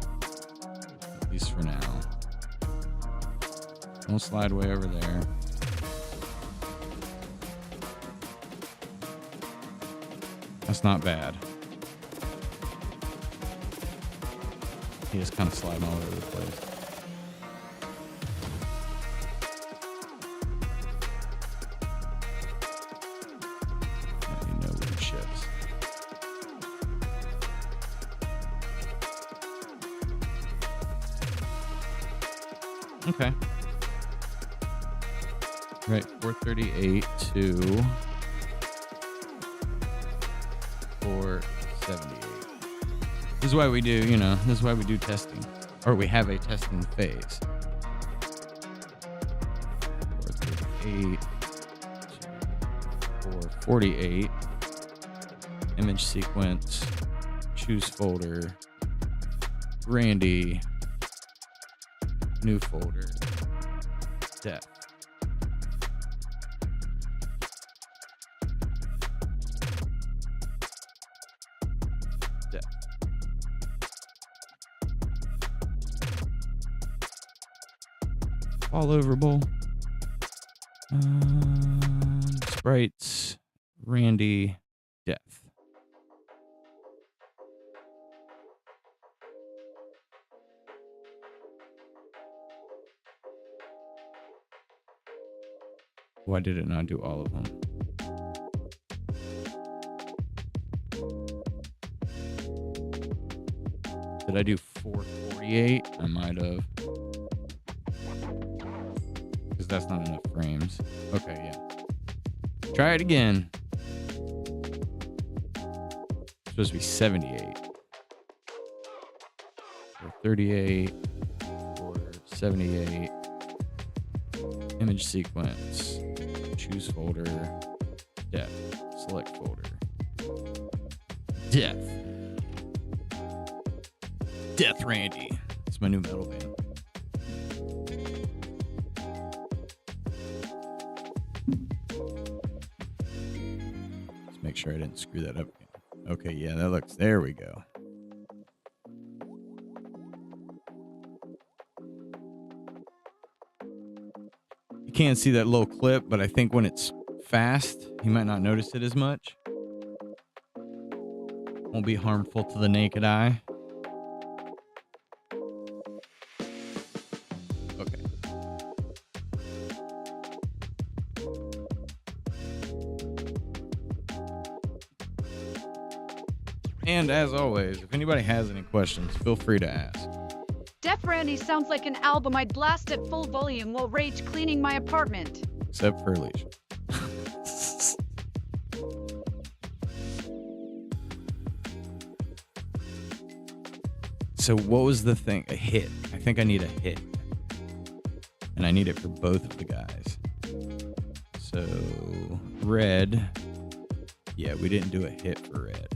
at least for now. Don't slide way over there. That's not bad. He just kind of sliding all over the place. No weird ships. Okay. Right, 438 to 478. This is why we do, this is why we do testing. Or we have a testing phase. 438 to 448. Image sequence. Choose folder. Randy. New folder. Death. Death. All over bowl. Sprites. Randy. Death. Why did it not do all of them? Did I do 440 38. I might have. Because that's not enough frames. Okay, yeah. Try it again. It's supposed to be 78. Or 38. Or 78. Image sequence. Choose folder. Depth. Select folder. Death. Death Randy. It's my new metal band. Let's make sure I didn't screw that up again. Okay, yeah, that looks... There we go. You can't see that little clip, but I think when it's fast, you might not notice it as much. Won't be harmful to the naked eye. Okay. And as always, if anybody has any questions, feel free to ask. Def Randy sounds like an album I'd blast at full volume while rage cleaning my apartment. Except for Alicia. So what was the thing? A hit. I think I need a hit. And I need it for both of the guys. So red. Yeah, we didn't do a hit for red.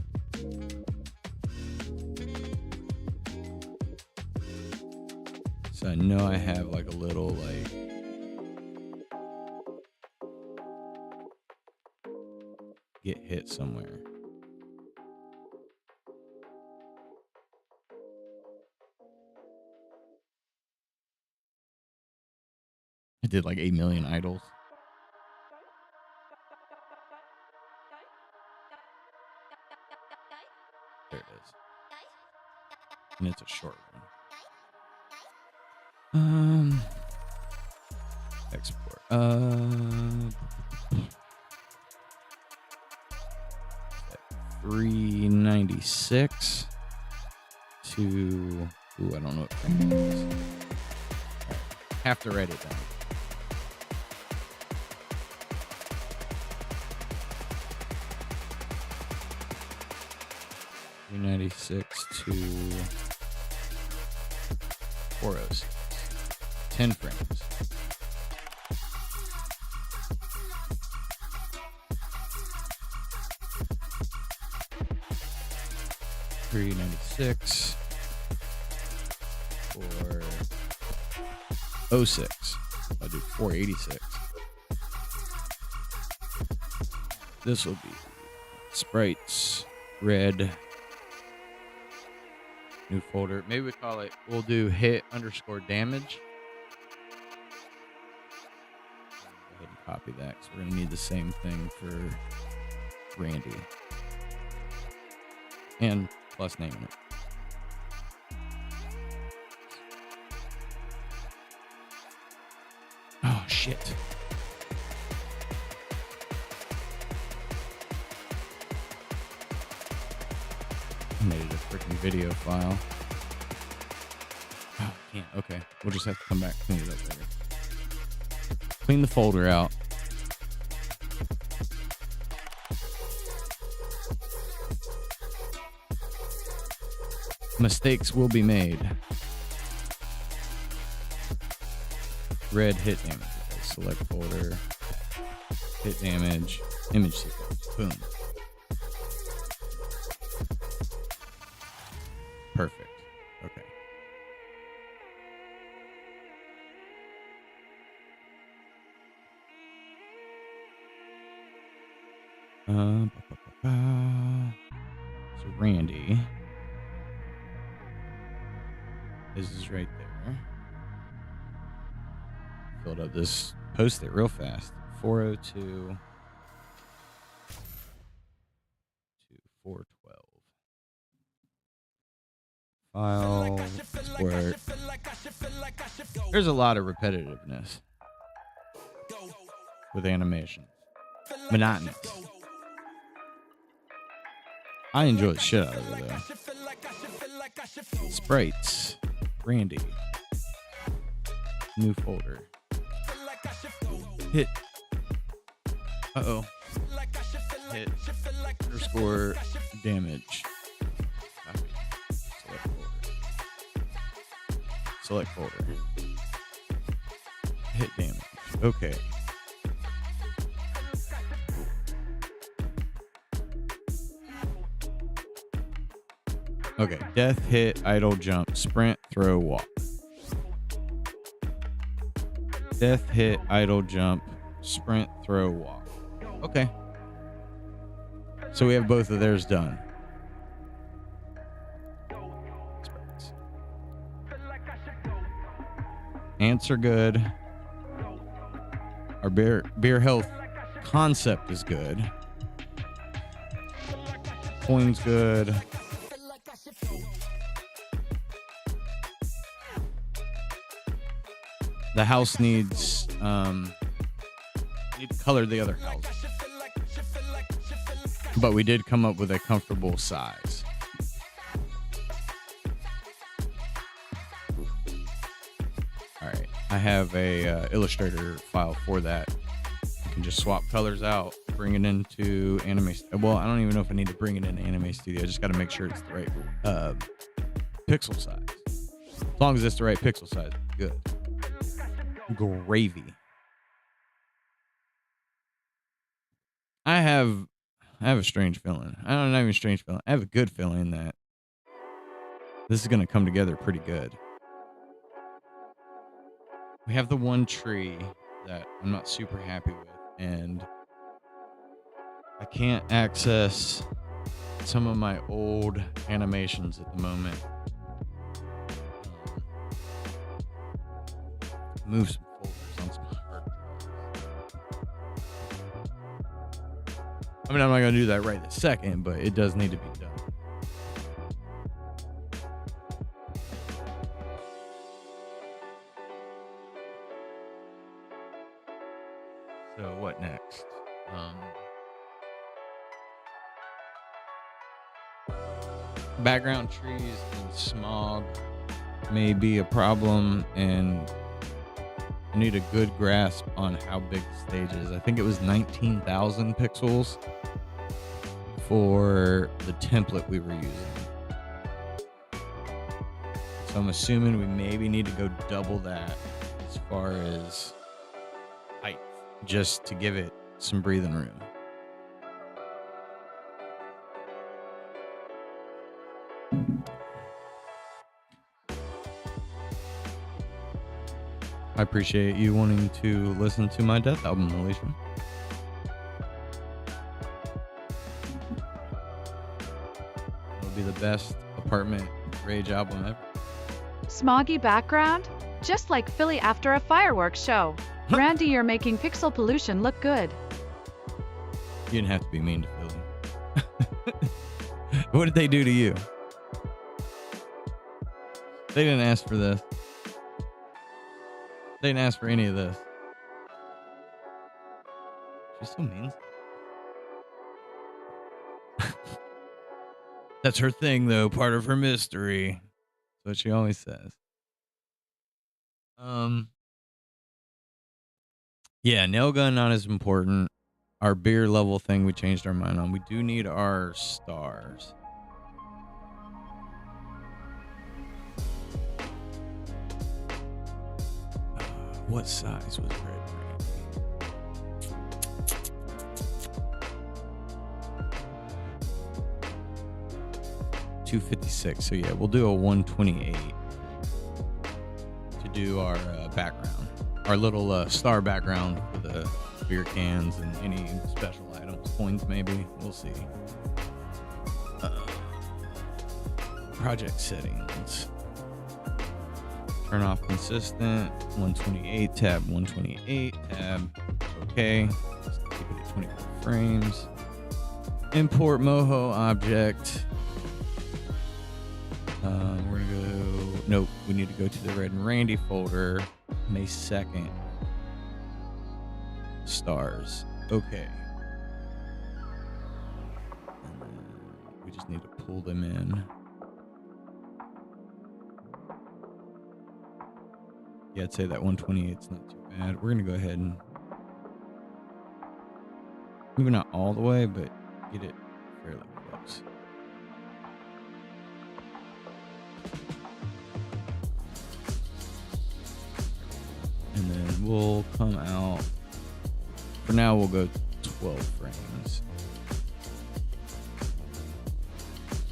So I know I have like a little like get hit somewhere. I did like 8 million idols. There it is. And it's a short one. Export. 396 to... Ooh, I don't know what frame it is. Right. Have to write it down. .396 to 406. 10 frames. .396 or 06. I'll do 486. This will be sprites, red, new folder. Maybe we call it, we'll do hit underscore damage. Go ahead and copy that because we're going to need the same thing for Randy. And plus naming it. Oh, shit. I made it a freaking video file. Oh, can't. Okay. We'll just have to come back and clean it up later. Clean the folder out. Mistakes will be made. Red hit damage. Okay, select folder. Hit damage. Image sequence. Boom. Perfect. Okay. So Randy. This is right there. Filled up this post-it real fast. 402 to 412. File, export. There's a lot of repetitiveness with animation. Monotonous. I enjoy the shit out of it though. Sprites. Randy. New folder. Hit. Uh-oh. Hit underscore damage. Select folder. Hit damage. Okay. Okay. Death, hit, idle, jump, sprint, throw, walk. Death, hit, idle, jump, sprint, throw, walk. Okay. So we have both of theirs done. Ants are good. Our beer health concept is good. Coin's good. The house needs need to color the other house. But we did come up with a comfortable size. All right, I have a Illustrator file for that. You can just swap colors out, bring it into Anime. Well, I don't even know if I need to bring it into Anime Studio. I just got to make sure it's the right pixel size. As long as it's the right pixel size, good. Gravy. I have a strange feeling. I don't know, not even a strange feeling. I have a good feeling that this is going to come together pretty good. We have the one tree that I'm not super happy with, and I can't access some of my old animations at the moment. Move some folders on some hard drives. I mean, I'm not going to do that right this second, but it does need to be done. So what next? Background trees and smog may be a problem, and I need a good grasp on how big the stage is. I think it was 19,000 pixels for the template we were using. So I'm assuming we maybe need to go double that as far as height, just to give it some breathing room. I appreciate you wanting to listen to my Death album, Alicia. It'll be the best apartment rage album ever. Smoggy background? Just like Philly after a fireworks show. Randy, you're making pixel pollution look good. You didn't have to be mean to Philly. What did they do to you? They didn't ask for this. They didn't ask for any of this. She's so mean. That's her thing, though. Part of her mystery. That's what she always says. Yeah, nail gun not as important. Our beer level thing we changed our mind on. We do need our stars. What size was Red Randy? 256. So yeah, we'll do a 128 to do our background, our little star background for the beer cans and any special items, coins maybe. We'll see. Project settings. Turn off consistent, 128, tab 128, tab, okay, just keep it at 24 frames. Import Moho object. We're gonna go, nope, we need to go to the Red and Randy folder, May 2nd. Stars, okay. And then we just need to pull them in. Yeah, I'd say that 128's not too bad. We're gonna go ahead and maybe not all the way, but get it fairly close. And then we'll come out. For now, we'll go 12 frames.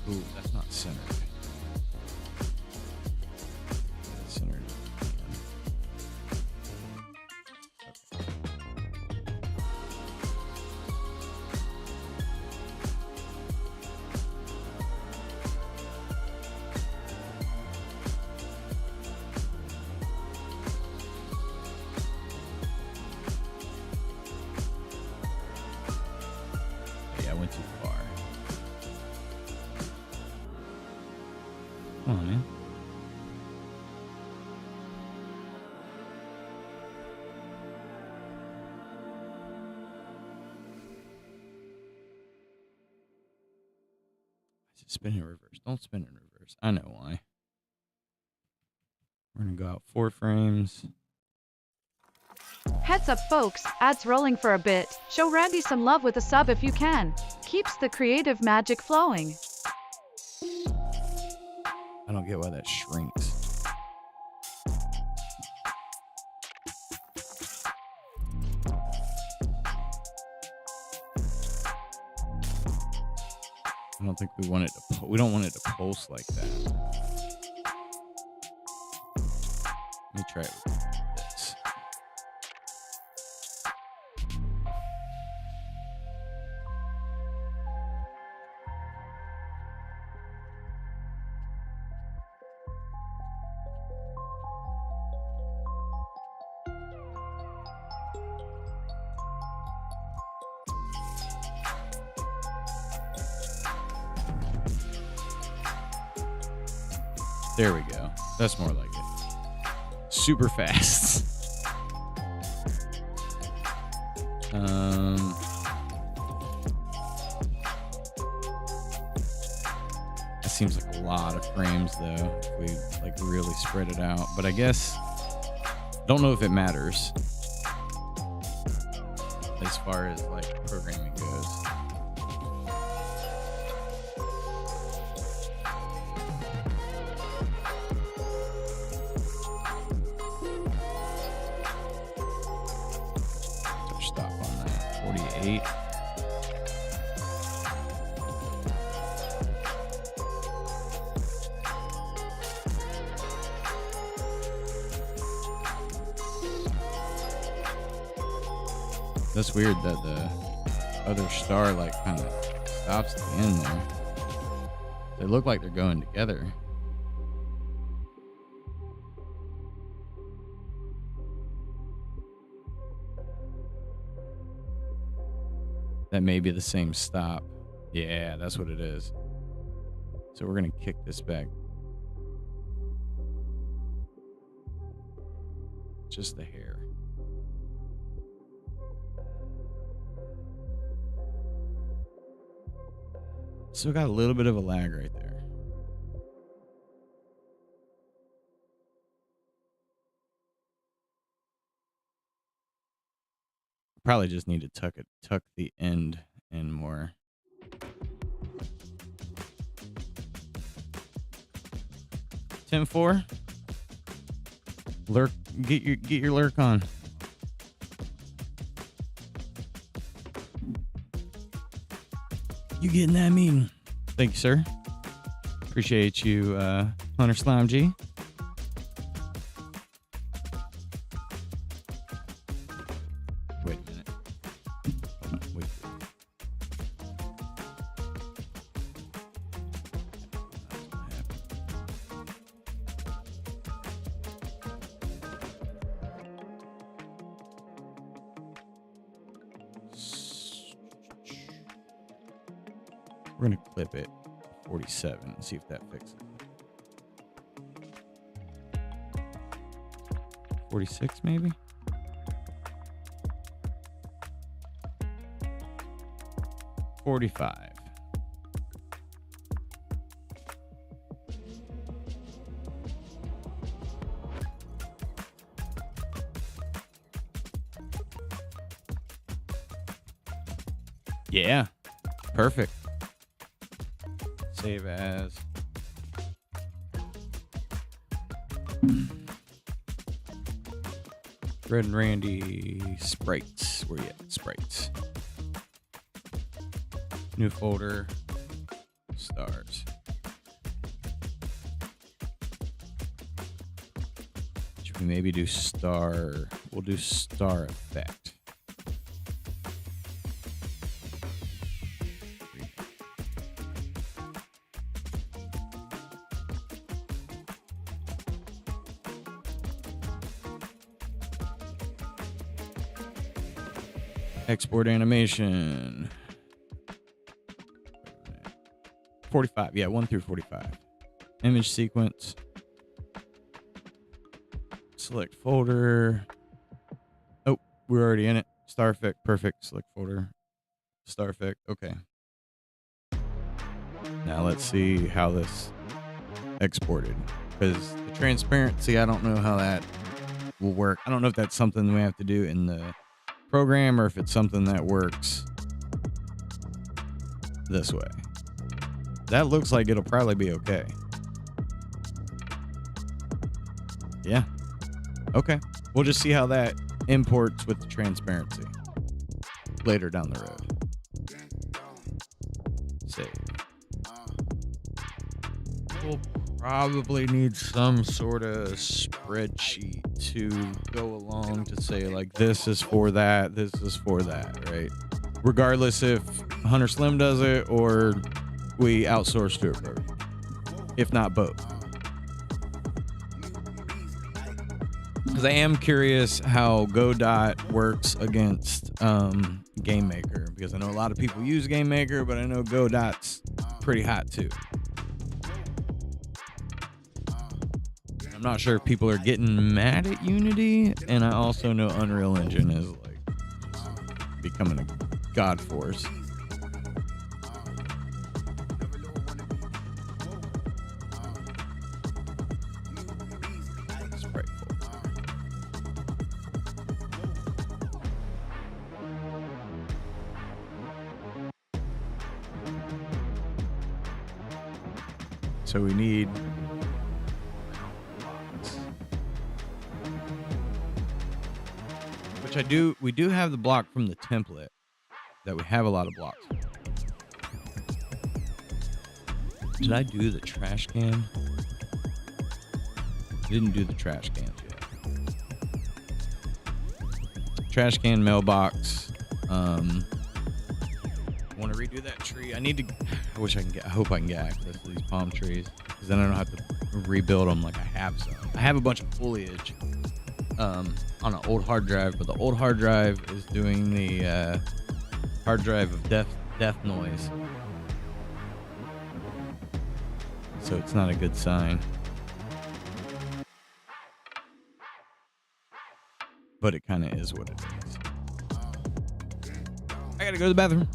Ooh, that's not centered. That's centered. I went too far. Come on, man. Spin in reverse. Don't spin in reverse. I know why. We're going to go out 4 frames. Heads up folks, ads rolling for a bit. Show Randy some love with a sub if you can. Keeps the creative magic flowing. I don't get why that shrinks. I don't think we want it to we don't want it to pulse like that. Let me try it with this. There we go. That's more like it. Super fast. That seems like a lot of frames though, if we like really spread it out. But I guess, don't know if it matters as far as like programming goes. Stop on that. 48. That's weird that the other star like kind of stops at the end there. They look like they're going together. That may be the same stop. Yeah, that's what it is. So we're going to kick this back. Just the hair. So we got a little bit of a lag right there. Probably just need to tuck the end in more. Tim 4, lurk. Get your lurk on. You getting that meeting? Thank you, sir. Appreciate you, Hunter Slime G. Wait a minute. Hold on, wait. We're going to clip it 47 and see if that fixes it. 46 maybe? $45. Yeah. Perfect. Save as. Red and Randy sprites. Where you at? Sprites. New folder. Stars. Should we maybe do star? We'll do star effect. Export animation. 45. Yeah, 1 through 45. Image sequence. Select folder. Oh, we're already in it. Star effect. Perfect. Select folder. Star effect. Okay. Now let's see how this exported. Because the transparency, I don't know how that will work. I don't know if that's something we have to do in the program or if it's something that works this way. That looks like it'll probably be okay. Yeah. Okay. We'll just see how that imports with the transparency later down the road. Save. We'll probably need some sort of spreadsheet to go along to say like this is for that, this is for that, right? Regardless if Hunter Slim does it or we outsource to a program. If not both. Because I am curious how Godot works against Game Maker, because I know a lot of people use Game Maker, but I know Godot's pretty hot too. I'm not sure if people are getting mad at Unity, and I also know Unreal Engine is like just becoming a god force. So we need blocks. Which we do have the block from the template that we have a lot of blocks. Did I do the trash can? Didn't do the trash cans yet. Trash can, mailbox. Want to redo that tree. I hope I can get access to these palm trees, because then I don't have to rebuild them like I have some. I have a bunch of foliage on an old hard drive, but the old hard drive is doing the hard drive of death noise, so it's not a good sign. But it kind of is what it is. I gotta go to the bathroom.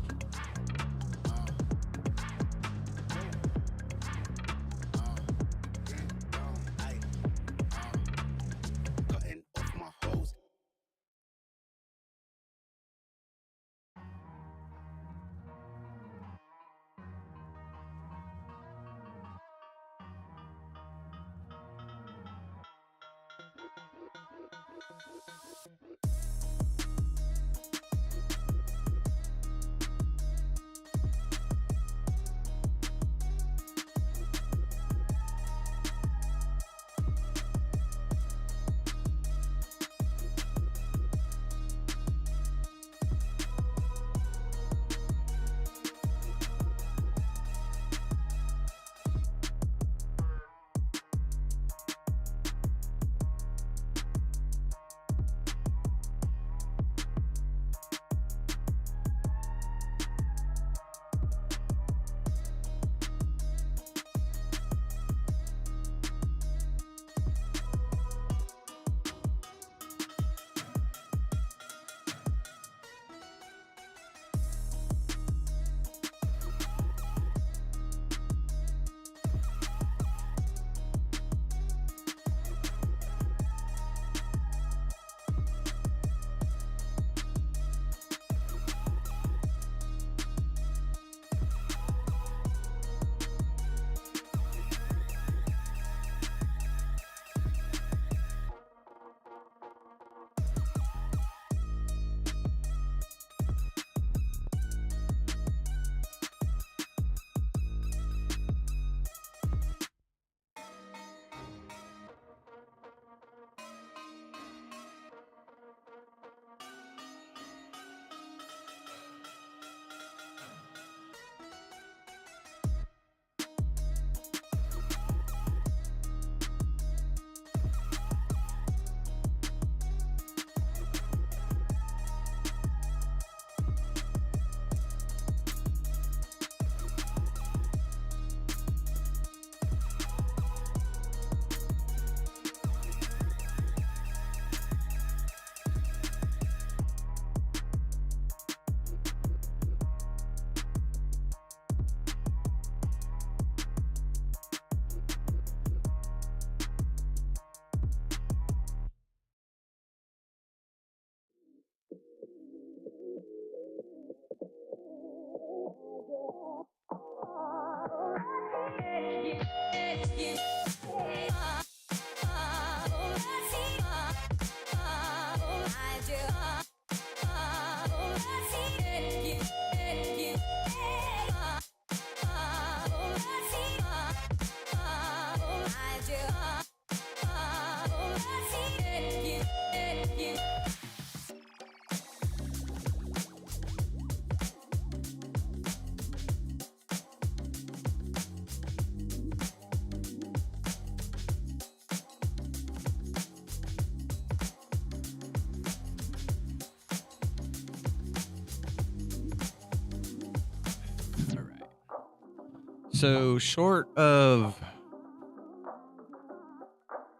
So short of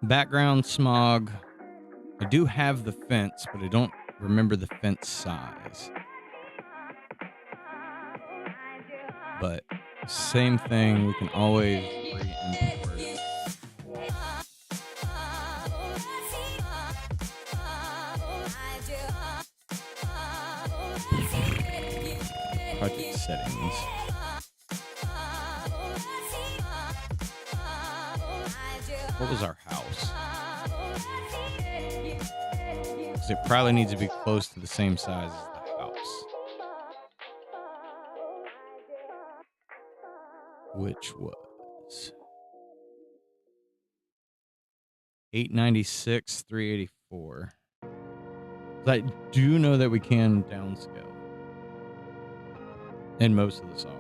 background smog, I do have the fence, but I don't remember the fence size. But same thing, we can always re-import it. Project settings. What was our house? So it probably needs to be close to the same size as the house. Which was 896, 384. I do know that we can downscale in most of the softwares.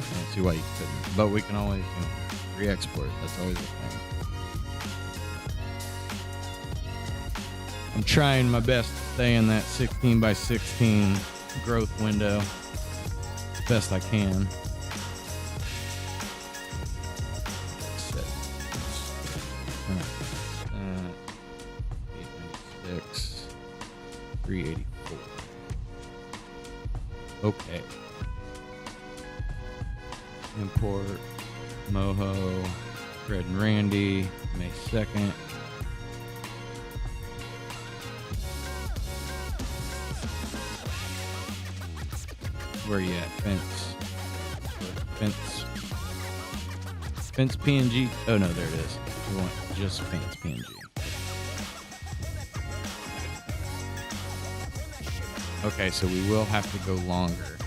I don't see why you couldn't, but we can always, re-export. That's always a thing. I'm trying my best to stay in that 16 by 16 growth window as best I can. 896, 384. Okay. Import Moho, Fred and Randy, May 2nd. Where you at? Fence PNG. Oh no, there it is. We want just fence PNG. Okay, so we will have to go longer.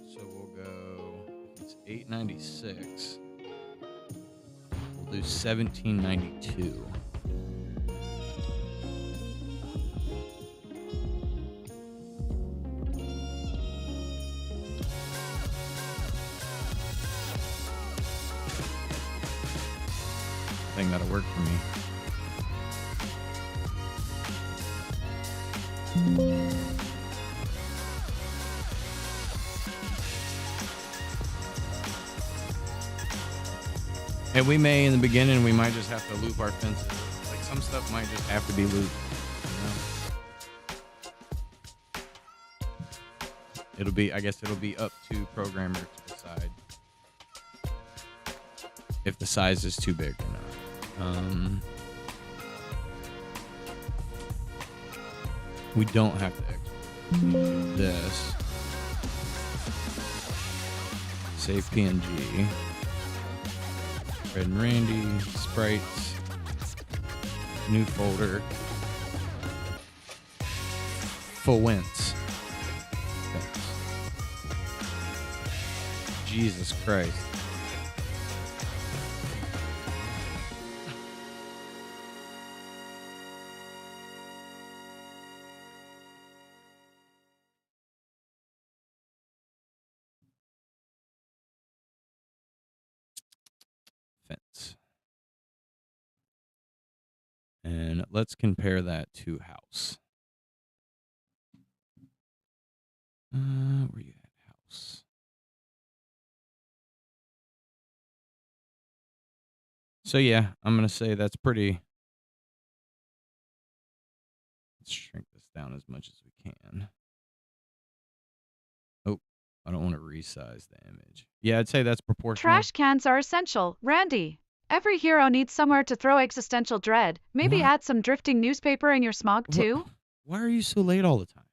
So we'll go, if it's 896, we'll do 1792. I think that'll work for me. And we may, in the beginning, we might just have to loop our fences. Like some stuff might just have to be looped. It'll be, I guess it'll be up to programmer to decide if the size is too big or not. We don't have to export this. Save PNG. Fred and Randy, sprites, new folder, Fence. Jesus Christ. Fence. And let's compare that to house. Where you at? House. So yeah, I'm going to say that's pretty. Let's shrink this down as much as we can. Oh, I don't want to resize the image. Yeah, I'd say that's proportional. Trash cans are essential, Randy. Every hero needs somewhere to throw existential dread. Maybe add some drifting newspaper in your smog too. Why are you so late all the time?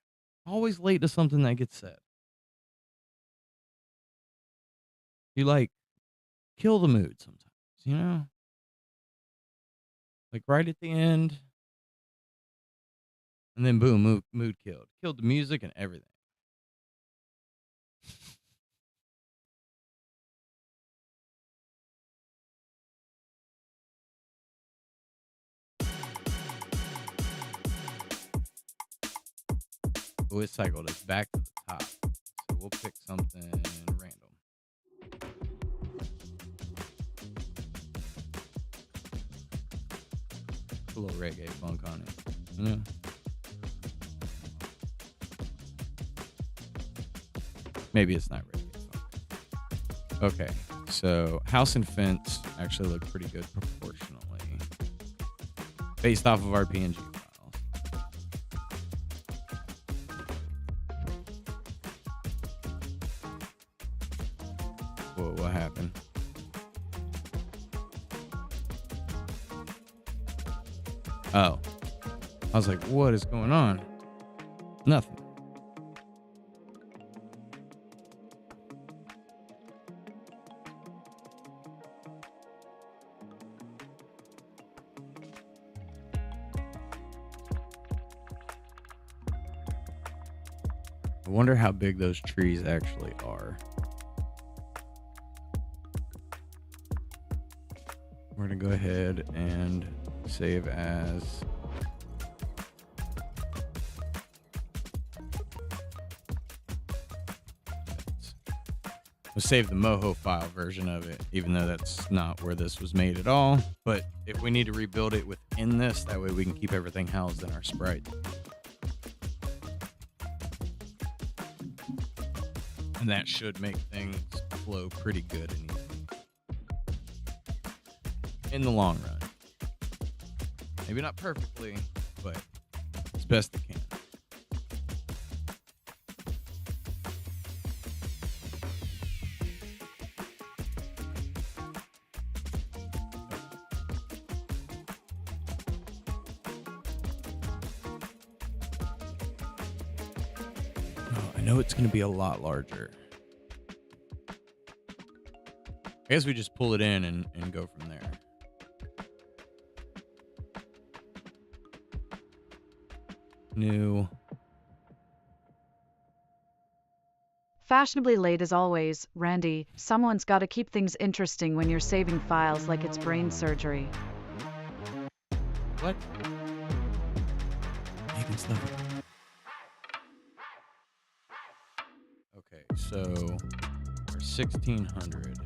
Always late to something that gets said. You kill the mood sometimes, Like right at the end. And then boom, mood killed. Killed the music and everything. Oh, it cycled us back to the top. So we'll pick something random. A little reggae funk on it. Yeah. Maybe it's not ready. Okay, so house and fence actually look pretty good proportionally, based off of our PNG files. Whoa, what happened? Oh, I was like, what is going on? Nothing. I wonder how big those trees actually are. We're going to go ahead and save as. We'll save the Moho file version of it, even though that's not where this was made at all. But if we need to rebuild it within this, that way we can keep everything housed in our sprites. And that should make things flow pretty good and easy in the long run. Maybe not perfectly, but as best it can. I know it's going to be a lot larger. I guess we just pull it in and go from there. New. Fashionably late as always, Randy. Someone's got to keep things interesting when you're saving files like it's brain surgery. What? Making stuff. Okay, so our 1600.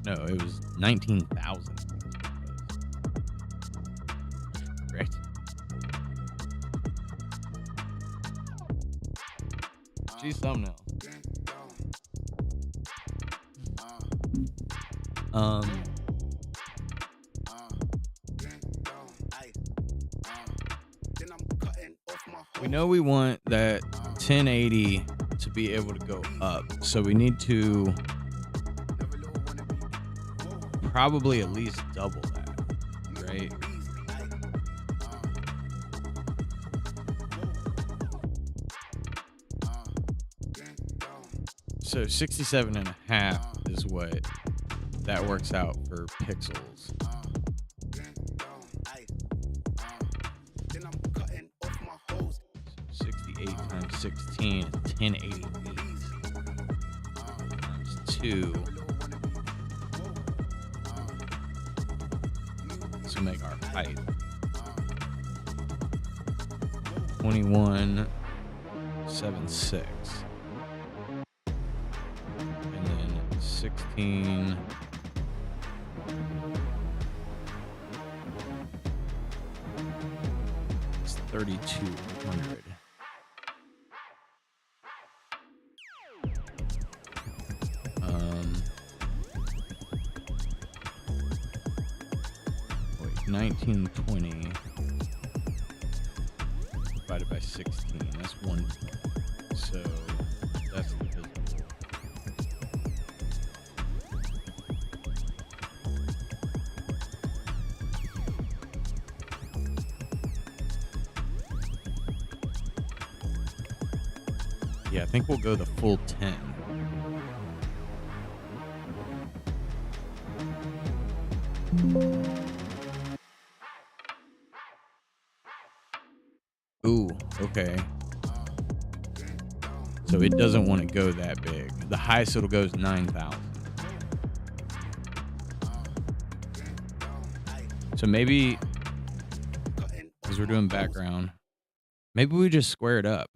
No, it was 19,000. Great. Geez, thumbnail. We know we want that 1080 to be able to go up, so we need to probably at least double that, right? So 67.5 is what that works out for pixels. 68 times 16 is 1080 times 2. This will make our height 21.76. And then 16. It's 3,200. Wait, 1920 divided by 16. That's 1. So that's divisible. Yeah, I think we'll go the full 10. Ooh, okay. So it doesn't want to go that big. The highest it'll go is 9,000. So maybe, because we're doing background, maybe we just square it up.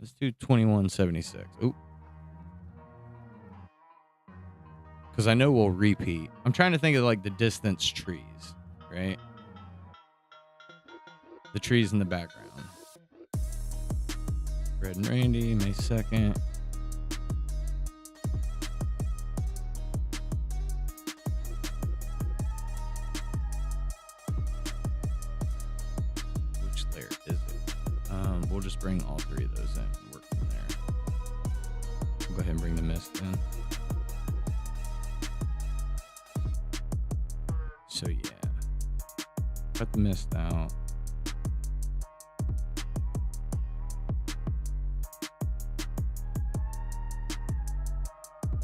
Let's do 2176. Ooh. Because I know we'll repeat. I'm trying to think of like the distance trees, right? The trees in the background. Fred and Randy, May 2nd. Which layer is it? We'll just bring all three of those in and work from there. We'll go ahead and bring the mist in. So yeah, cut the mist out.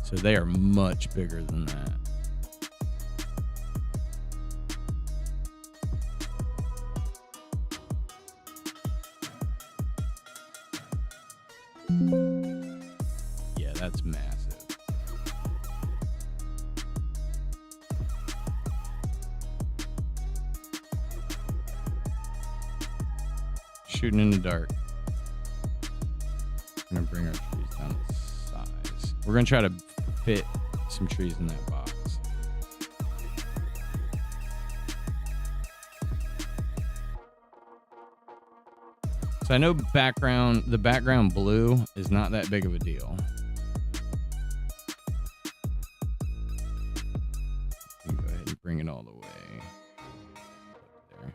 So they are much bigger than that. Yeah, that's massive. Shooting in the dark. We're gonna bring our trees down to size. We're gonna try to fit some trees in that box. So I know the background blue is not that big of a deal. You can go ahead and bring it all the way there.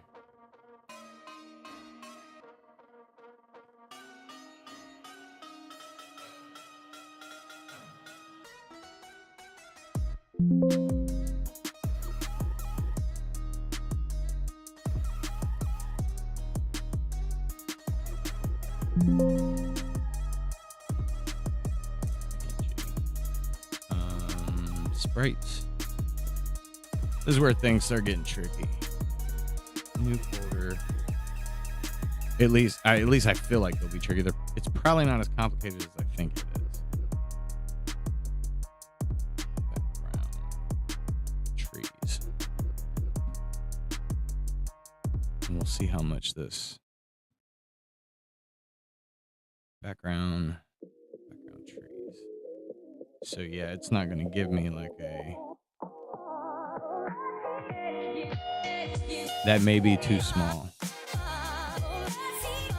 Sprites. This is where things start getting tricky. New folder. At least I feel like they'll be tricky. It's probably not as complicated as I think it is. Background. Trees. And we'll see how much this background trees. So yeah, it's not going to give me like that may be too small.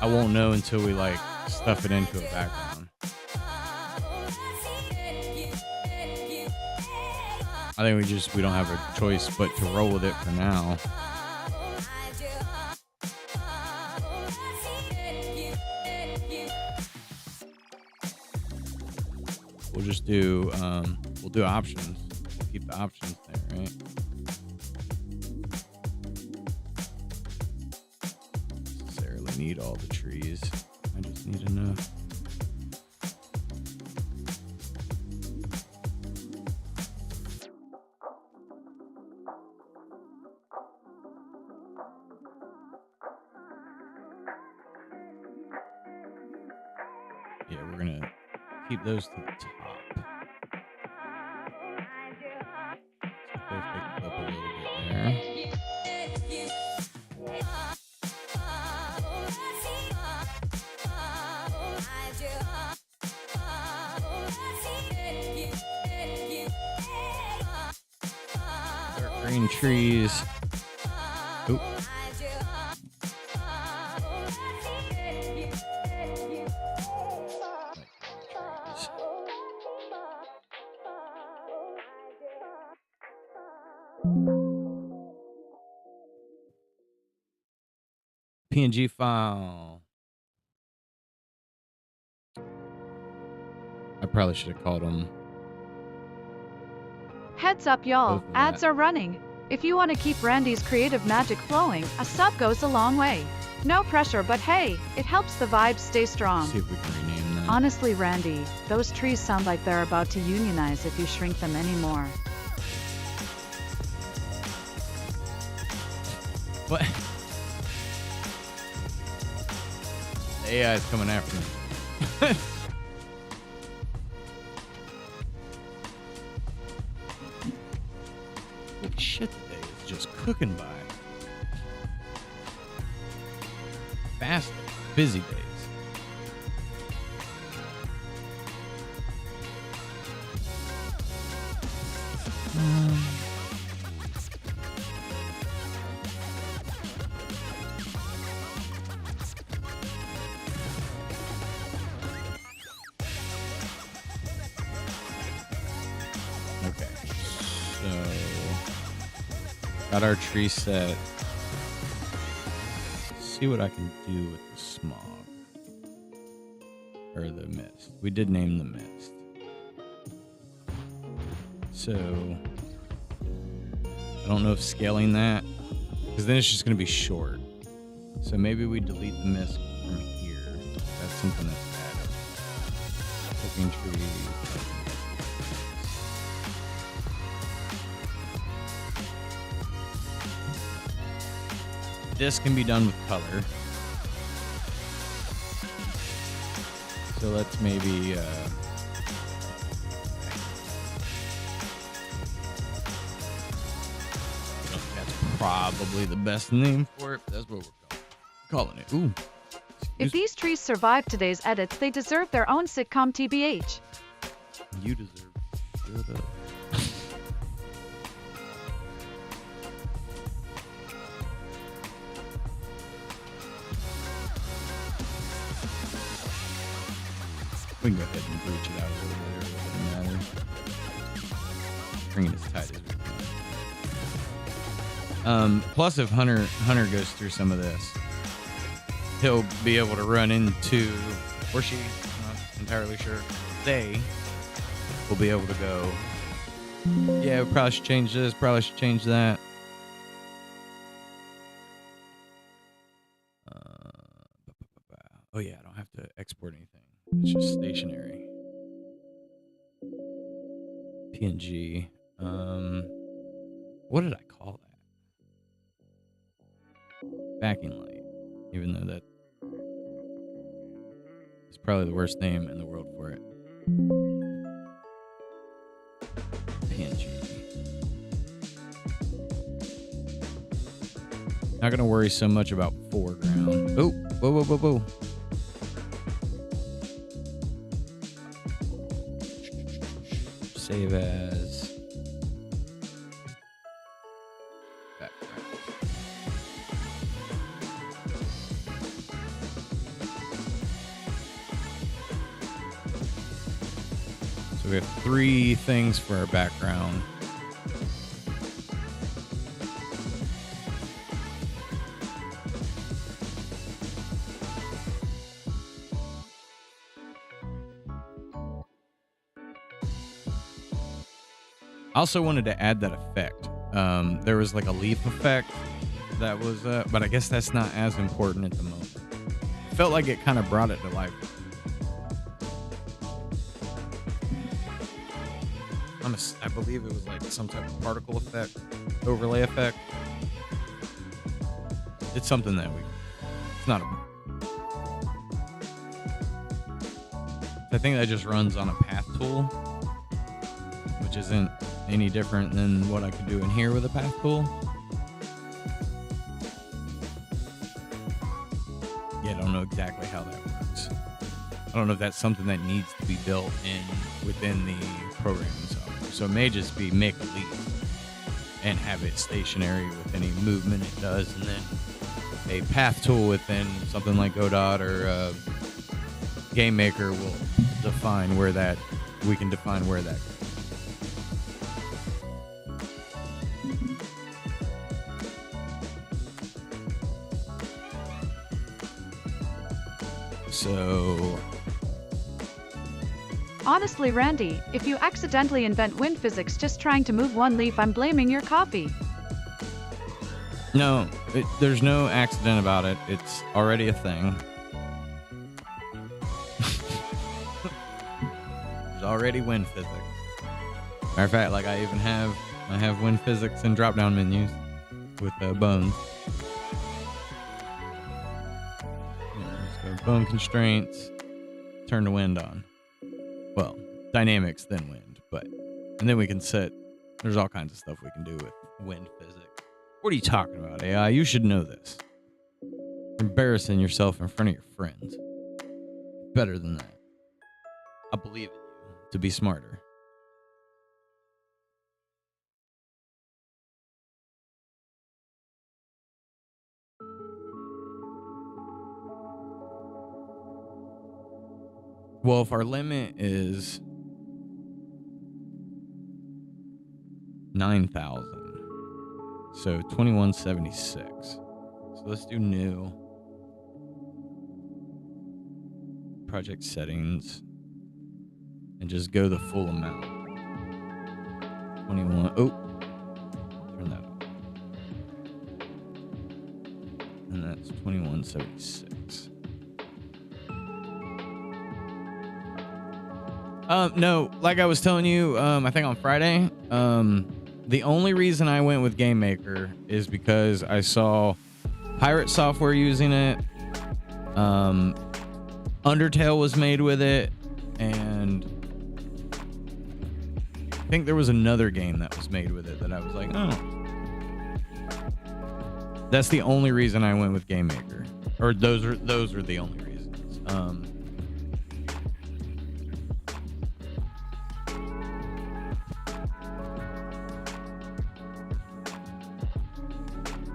I won't know until we like stuff it into a background. I think we don't have a choice but to roll with it for now. We'll just do we'll do options. We'll keep the options there, right? Don't necessarily need all the trees. I just need enough. Yeah, we're gonna keep those to the top. So pick it up a little bit there. Dark green trees. Oop. PNG file. I probably should have called them. Heads up, y'all. Ads are running. If you want to keep Randy's creative magic flowing, a sub goes a long way. No pressure, but hey, it helps the vibes stay strong. See if we can rename that. Honestly, Randy, those trees sound like they're about to unionize if you shrink them anymore. What? The AI is coming after me. Holy shit, the day is just cooking by. Fast, busy days. Got our tree set. Let's see what I can do with the smog. Or the mist. We did name the mist. So, I don't know if scaling that, because then it's just going to be short. So maybe we delete the mist from here. That's something that's added. Cooking tree. This can be done with color. So let's maybe that's probably the best name for it. That's what we're calling it. Ooh. If these trees survive today's edits, they deserve their own sitcom TBH. You deserve it. Shut up. We can go ahead and breach it out a little bit. It doesn't matter. Bring it as tight as we can. Plus, if Hunter goes through some of this, he'll be able to run into, or she, I'm not entirely sure, they will be able to go, yeah, we probably should change this, probably should change that. Oh yeah, I don't have to export anything. It's just stationary. PNG. What did I call that? Backing light. Even though that is probably the worst name in the world for it. PNG. Not gonna worry so much about foreground. Oh, whoa, whoa, whoa, whoa. Save as background. So we have 3 things for our background. I also wanted to add that effect. There was like a leaf effect that was, but I guess that's not as important at the moment. It felt like it kind of brought it to life. I believe it was like some type of particle effect, overlay effect. It's something that it's not a, I think that just runs on a path tool, which isn't any different than what I could do in here with a path tool. Yeah, I don't know exactly how that works. I don't know if that's something that needs to be built in within the programming software. So it may just be make a leaf and have it stationary with any movement it does, and then a path tool within something like Godot or Game Maker will define where that, we can define where that goes. So, Honestly, Randy, if you accidentally invent wind physics just trying to move one leaf, I'm blaming your coffee. no, there's no accident about it. It's already a thing. There's already wind physics. Matter of fact, like I have wind physics and drop-down menus with bones. So bone constraints, turn the wind on. Well, dynamics, then wind, and then we can set, there's all kinds of stuff we can do with wind physics. What are you talking about, AI? You should know this. You're embarrassing yourself in front of your friends. Better than that. I believe in you to be smarter. Well, if our limit is 9,000, So 2176. So let's do new. Project settings. And just go the full amount. 21. Oh. Turn that up. And that's 2176. No, like I was telling you, I think on Friday, the only reason I went with Game Maker is because I saw Pirate Software using it. Undertale was made with it, and I think there was another game that was made with it that I was like, oh. That's the only reason I went with Game Maker. Or those are the only reasons.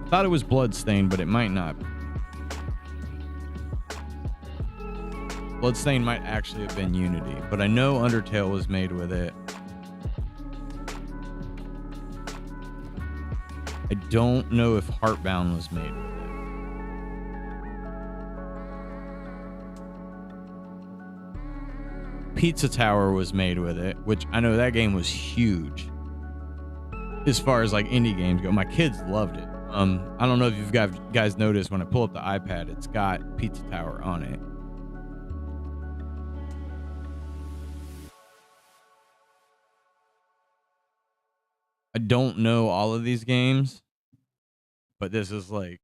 Thought it was Bloodstained, but it might not. Bloodstained might actually have been Unity, but I know Undertale was made with it. I don't know if Heartbound was made with it. Pizza Tower was made with it, which I know that game was huge. As far as like indie games go, my kids loved it. I don't know if you've guys noticed when I pull up the iPad, it's got Pizza Tower on it. I don't know all of these games, but this is like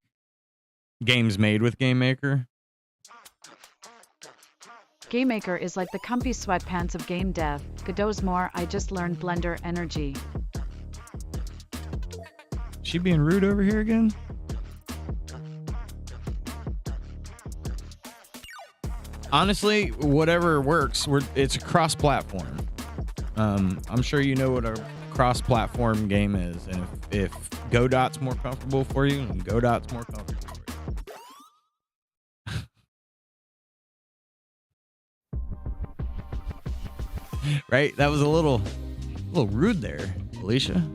games made with Game Maker. Game Maker is like the comfy sweatpants of game dev. Godot's more, I just learned Blender energy. She being rude over here again? Honestly, whatever works. It's a cross-platform. I'm sure you know what a cross-platform game is, and if Godot's more comfortable for you, then Godot's more comfortable for you. Right? That was a little rude there, Alicia.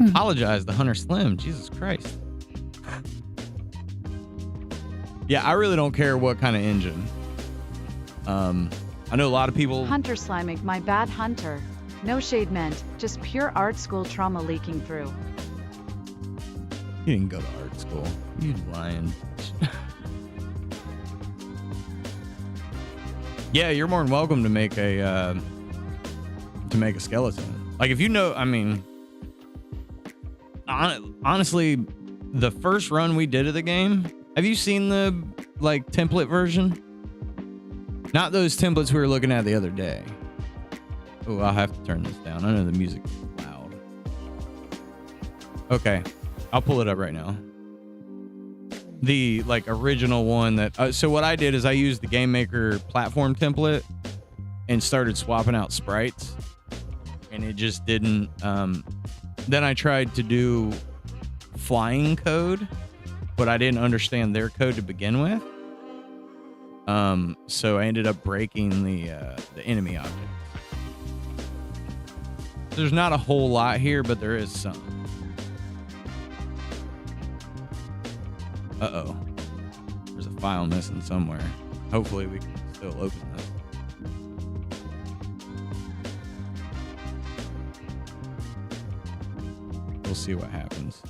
Apologize to Hunter Slim. Jesus Christ. Yeah, I really don't care what kind of engine. I know a lot of people. Hunter Sliming, my bad Hunter. No shade meant, just pure art school trauma leaking through. You didn't go to art school. You lying. Yeah, you're more than welcome to make a skeleton. Like if you know, I mean, honestly, the first run we did of the game, have you seen the like template version? Not those templates we were looking at the other day. Oh, I'll have to turn this down. I know the music is loud. Okay, I'll pull it up right now. The like original one that. So what I did is I used the Game Maker platform template and started swapping out sprites, and it just didn't. Then I tried to do flying code, but I didn't understand their code to begin with. So I ended up breaking the enemy object. There's not a whole lot here, but there is some. Uh-oh. There's a file missing somewhere. Hopefully we can still open this. We'll see what happens.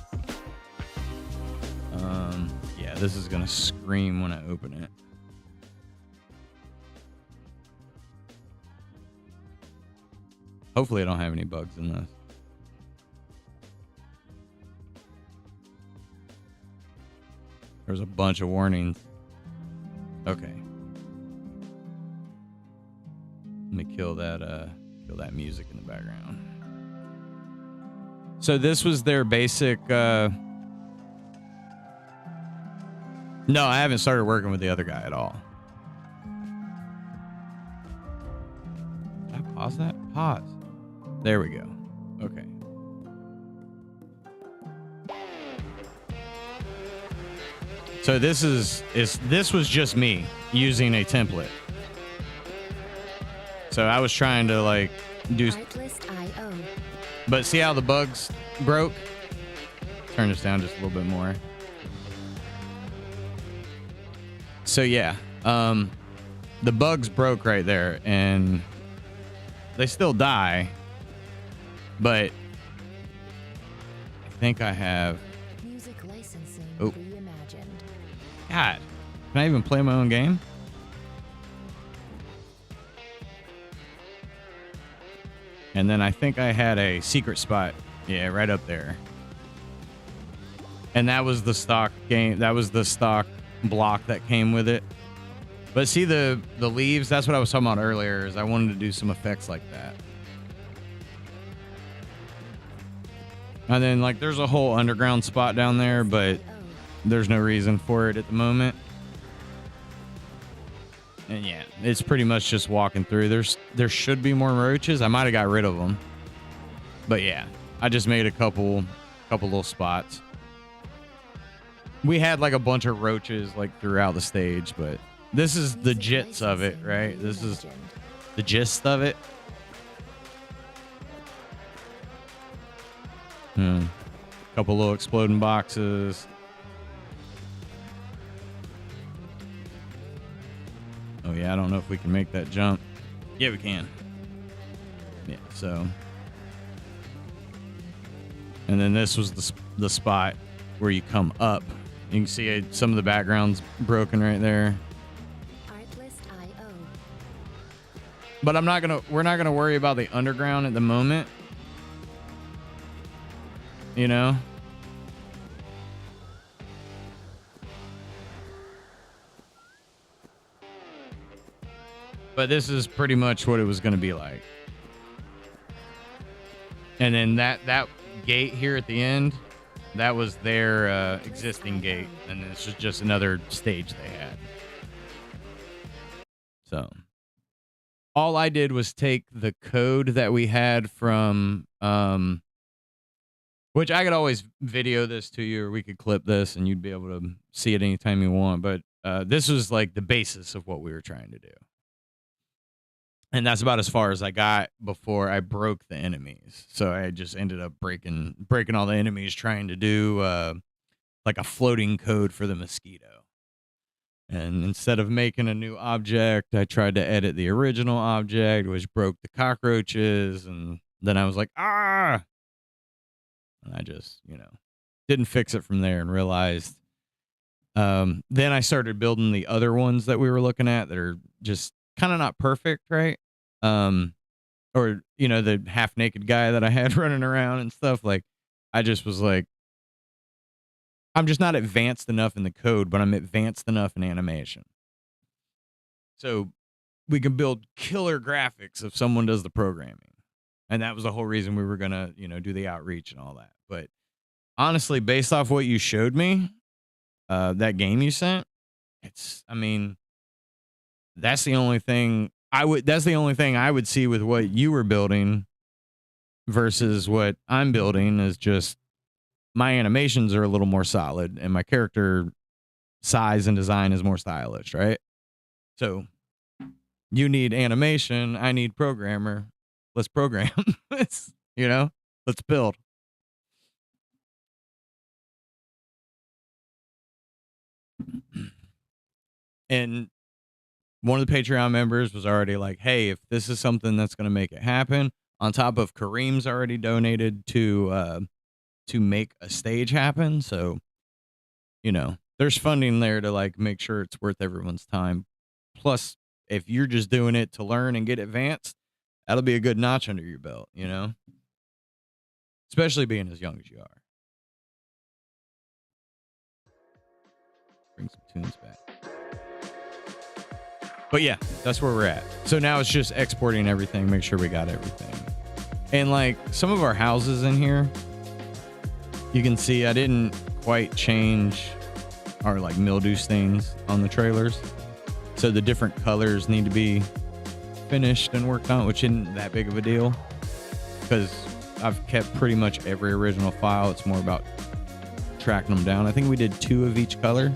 Yeah, this is gonna scream when I open it. Hopefully I don't have any bugs in this. There's a bunch of warnings. Okay. Let me kill that music in the background. So this was their basic No, I haven't started working with the other guy at all. Did I pause that? Pause. There we go. Okay. So this was just me using a template. So I was trying to like do. But see how the bugs broke? turn this down just a little bit more. So yeah, the bugs broke right there, and they still die, but I think I have music licensing reimagined. God, can I even play my own game? And then I think I had a secret spot, yeah, right up there. And that was the stock game. That was the stock block that came with it. But see the leaves, that's what I was talking about earlier, is I wanted to do some effects like that. And then like there's a whole underground spot down there, but there's no reason for it at the moment. And yeah, it's pretty much just walking through. There should be more roaches. I might have got rid of them. But yeah, I just made a couple little spots. We had like a bunch of roaches like throughout the stage, but this is the gist of it, right? This is the gist of it. Couple little exploding boxes. Oh yeah, I don't know if we can make that jump. Yeah, we can. Yeah, so. And then this was the spot where you come up. You can see some of the background's broken right there. But we're not gonna worry about the underground at the moment. You know? But this is pretty much what it was gonna be like. And then that gate here at the end, that was their existing gate, and this is just another stage they had. So all I did was take the code that we had from which I could always video this to you, or we could clip this and you'd be able to see it anytime you want, but this was like the basis of what we were trying to do. And that's about as far as I got before I broke the enemies. So I just ended up breaking all the enemies, trying to do like a floating code for the mosquito. And instead of making a new object, I tried to edit the original object, which broke the cockroaches. And then I was like, ah! And I just, didn't fix it from there and realized. Then I started building the other ones that we were looking at that are just kind of not perfect, right? Or, the half naked guy that I had running around and stuff. Like, I just was like, I'm just not advanced enough in the code, but I'm advanced enough in animation. So we can build killer graphics if someone does the programming. And that was the whole reason we were going to, do the outreach and all that. But honestly, based off what you showed me, that game you sent, that's the only thing I would see with what you were building versus what I'm building is just my animations are a little more solid and my character size and design is more stylish, right? So you need animation, I need programmer. Let's program. Let's build. And one of the Patreon members was already like, hey, if this is something that's going to make it happen, on top of Kareem's already donated to make a stage happen. So, there's funding there to like make sure it's worth everyone's time. Plus, if you're just doing it to learn and get advanced, that'll be a good notch under your belt, especially being as young as you are. Bring some tunes back. But yeah, that's where we're at. So now it's just exporting everything, make sure we got everything. And like some of our houses in here, you can see I didn't quite change our like mildew stains on the trailers. So the different colors need to be finished and worked on, which isn't that big of a deal because I've kept pretty much every original file. It's more about tracking them down. I think we did 2 of each color.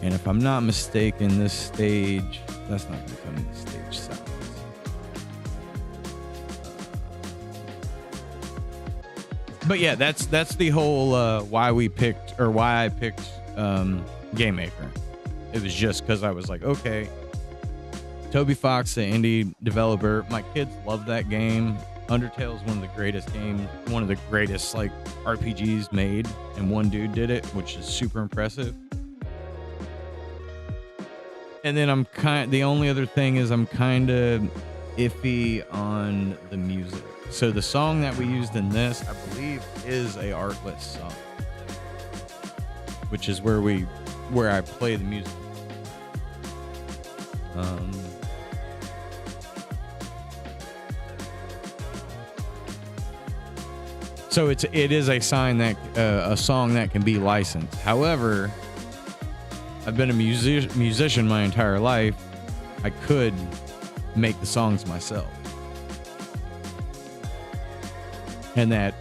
And if I'm not mistaken, this stage, that's not going to come in the stage size. But yeah, that's the whole why I picked Game Maker. It was just because I was like, okay, Toby Fox, the indie developer, my kids love that game. Undertale is one of the greatest games, one of the greatest like RPGs made, and one dude did it, which is super impressive. And then the only other thing is I'm kind of iffy on the music. So the song that we used in this, I believe, is a Artless song, which is where I play the music. So it is a sign that a song that can be licensed. However, I've been a musician my entire life. I could make the songs myself. And that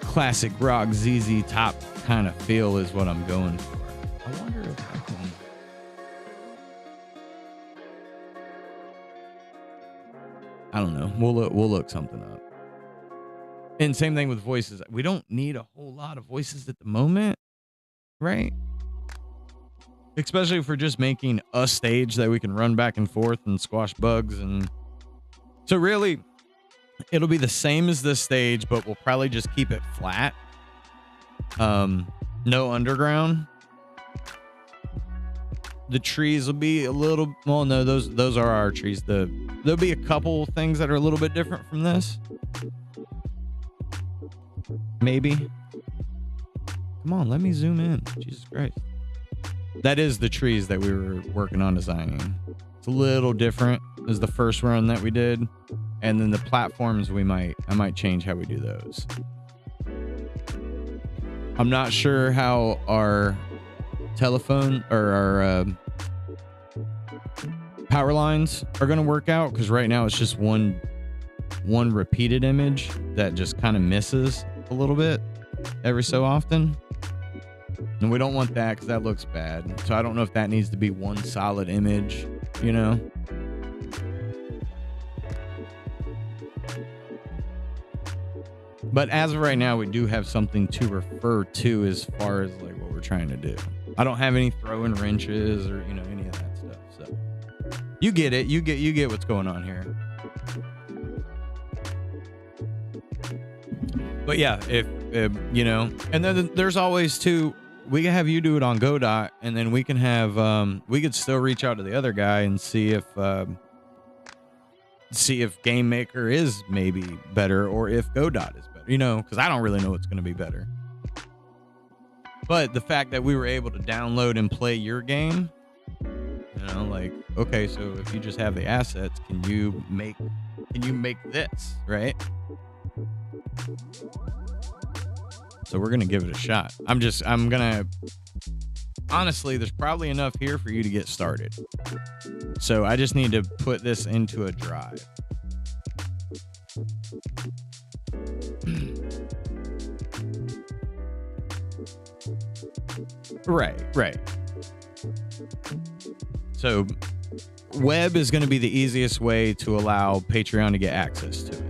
classic rock ZZ Top kind of feel is what I'm going for. I wonder if I can... I don't know. We'll look something up. And same thing with voices. We don't need a whole lot of voices at the moment, right? Especially if we're just making a stage that we can run back and forth and squash bugs. And so really, it'll be the same as this stage, but we'll probably just keep it flat. No underground. The trees will be a little, well, no, those are our trees. There'll be a couple things that are a little bit different from this. Maybe. Come on, let me zoom in. Jesus Christ. That is the trees that we were working on designing. It's a little different as the first run that we did. And then the platforms I might change how we do those. I'm not sure how our telephone or our power lines are going to work out, because right now it's just one repeated image that just kind of misses a little bit every so often. And we don't want that because that looks bad. So I don't know if that needs to be one solid image, you know? But as of right now, we do have something to refer to as far as like what we're trying to do. I don't have any throwing wrenches or, you know, any of that stuff. So you get it. You get what's going on here. But yeah, if you know, and then there's always we can have you do it on Godot, and then we can have we could still reach out to the other guy and see if Game Maker is maybe better, or if Godot is better, you know, because I don't really know what's going to be better. But the fact that we were able to download and play your game, you know, like, okay, so if you just have the assets, can you make this, right? So we're gonna give it a shot. Honestly, there's probably enough here for you to get started. So I just need to put this into a drive. Right. So web is going to be the easiest way to allow Patreon to get access to it.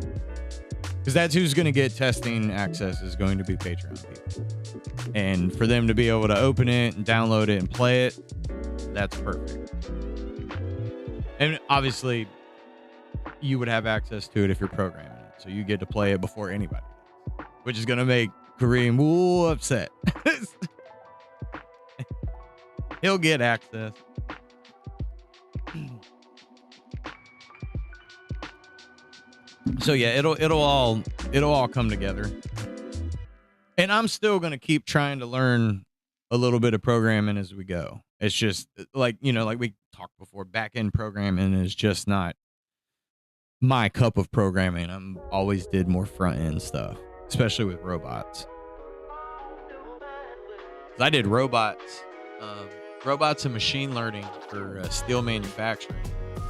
Because that's who's going to get testing access, is going to be Patreon people. And for them to be able to open it and download it and play it, that's perfect. And obviously, you would have access to it if you're programming it. So you get to play it before anybody, which is going to make Kareem upset. He'll get access. So yeah, it'll all come together. And I'm still going to keep trying to learn a little bit of programming as we go. It's just like, you know, like we talked before, back-end programming is just not my cup of programming. I'm always did more front-end stuff, especially with robots. I did robots and machine learning for steel manufacturing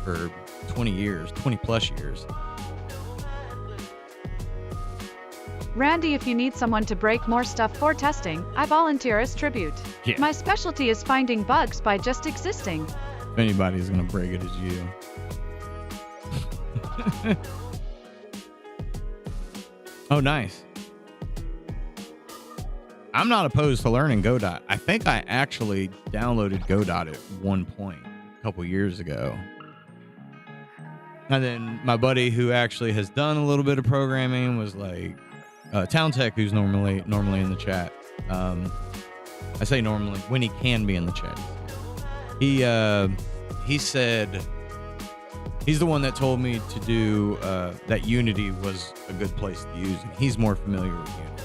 for 20 plus years. Randy, if you need someone to break more stuff for testing, I volunteer as tribute. Yeah. My specialty is finding bugs by just existing. If anybody's gonna break it, it's you. Oh, nice. I'm not opposed to learning Godot. I think I actually downloaded Godot at one point a couple years ago. And then my buddy who actually has done a little bit of programming was like, Town Tech, who's normally in the chat. I say normally when he can be in the chat. He said he's the one that told me to do that Unity was a good place to use, and he's more familiar with Unity.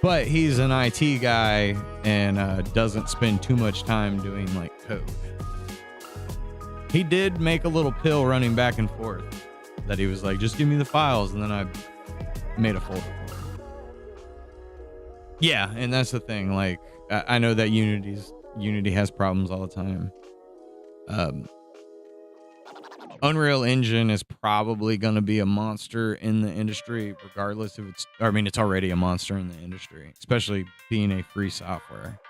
But he's an IT guy and doesn't spend too much time doing like code. He did make a little pill running back and forth that he was like, just give me the files, and then I made a folder for him. Yeah, and that's the thing. Like, I know that Unity has problems all the time. Unreal Engine is probably going to be a monster in the industry, regardless if it's, I mean, it's already a monster in the industry, especially being a free software.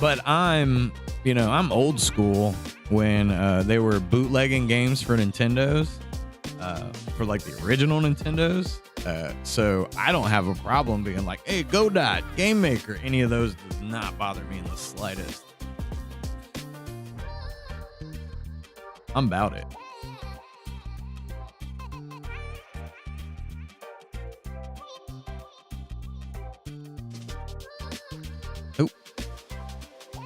But I'm old school when they were bootlegging games for Nintendos, for like the original Nintendos. So I don't have a problem being like, hey, Godot, Game Maker. Any of those does not bother me in the slightest. I'm about it.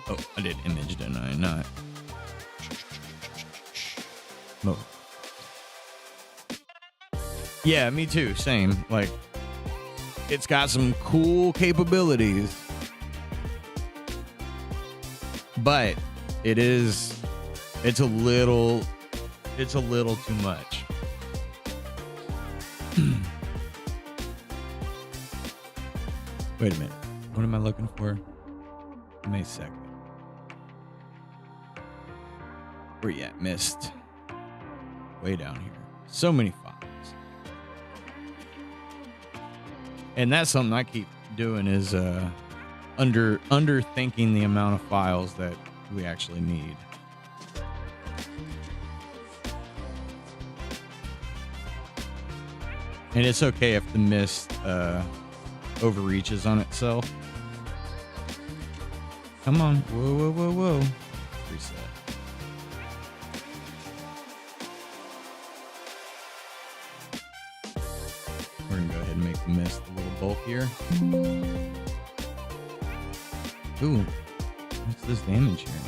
Oh, I did image, didn't I? Not. No. Yeah, me too. Same. Like, it's got some cool capabilities, but it's a little too much. Wait a minute. What am I looking for? Give me a second. Where you at? Missed. Way down here. So many files. And that's something I keep doing is underthinking the amount of files that we actually need. And it's okay if the mist overreaches on itself. Come on. Whoa, whoa, whoa, whoa. Reset. We're going to go ahead and make the mist a little bulkier. Ooh. What's this damage here?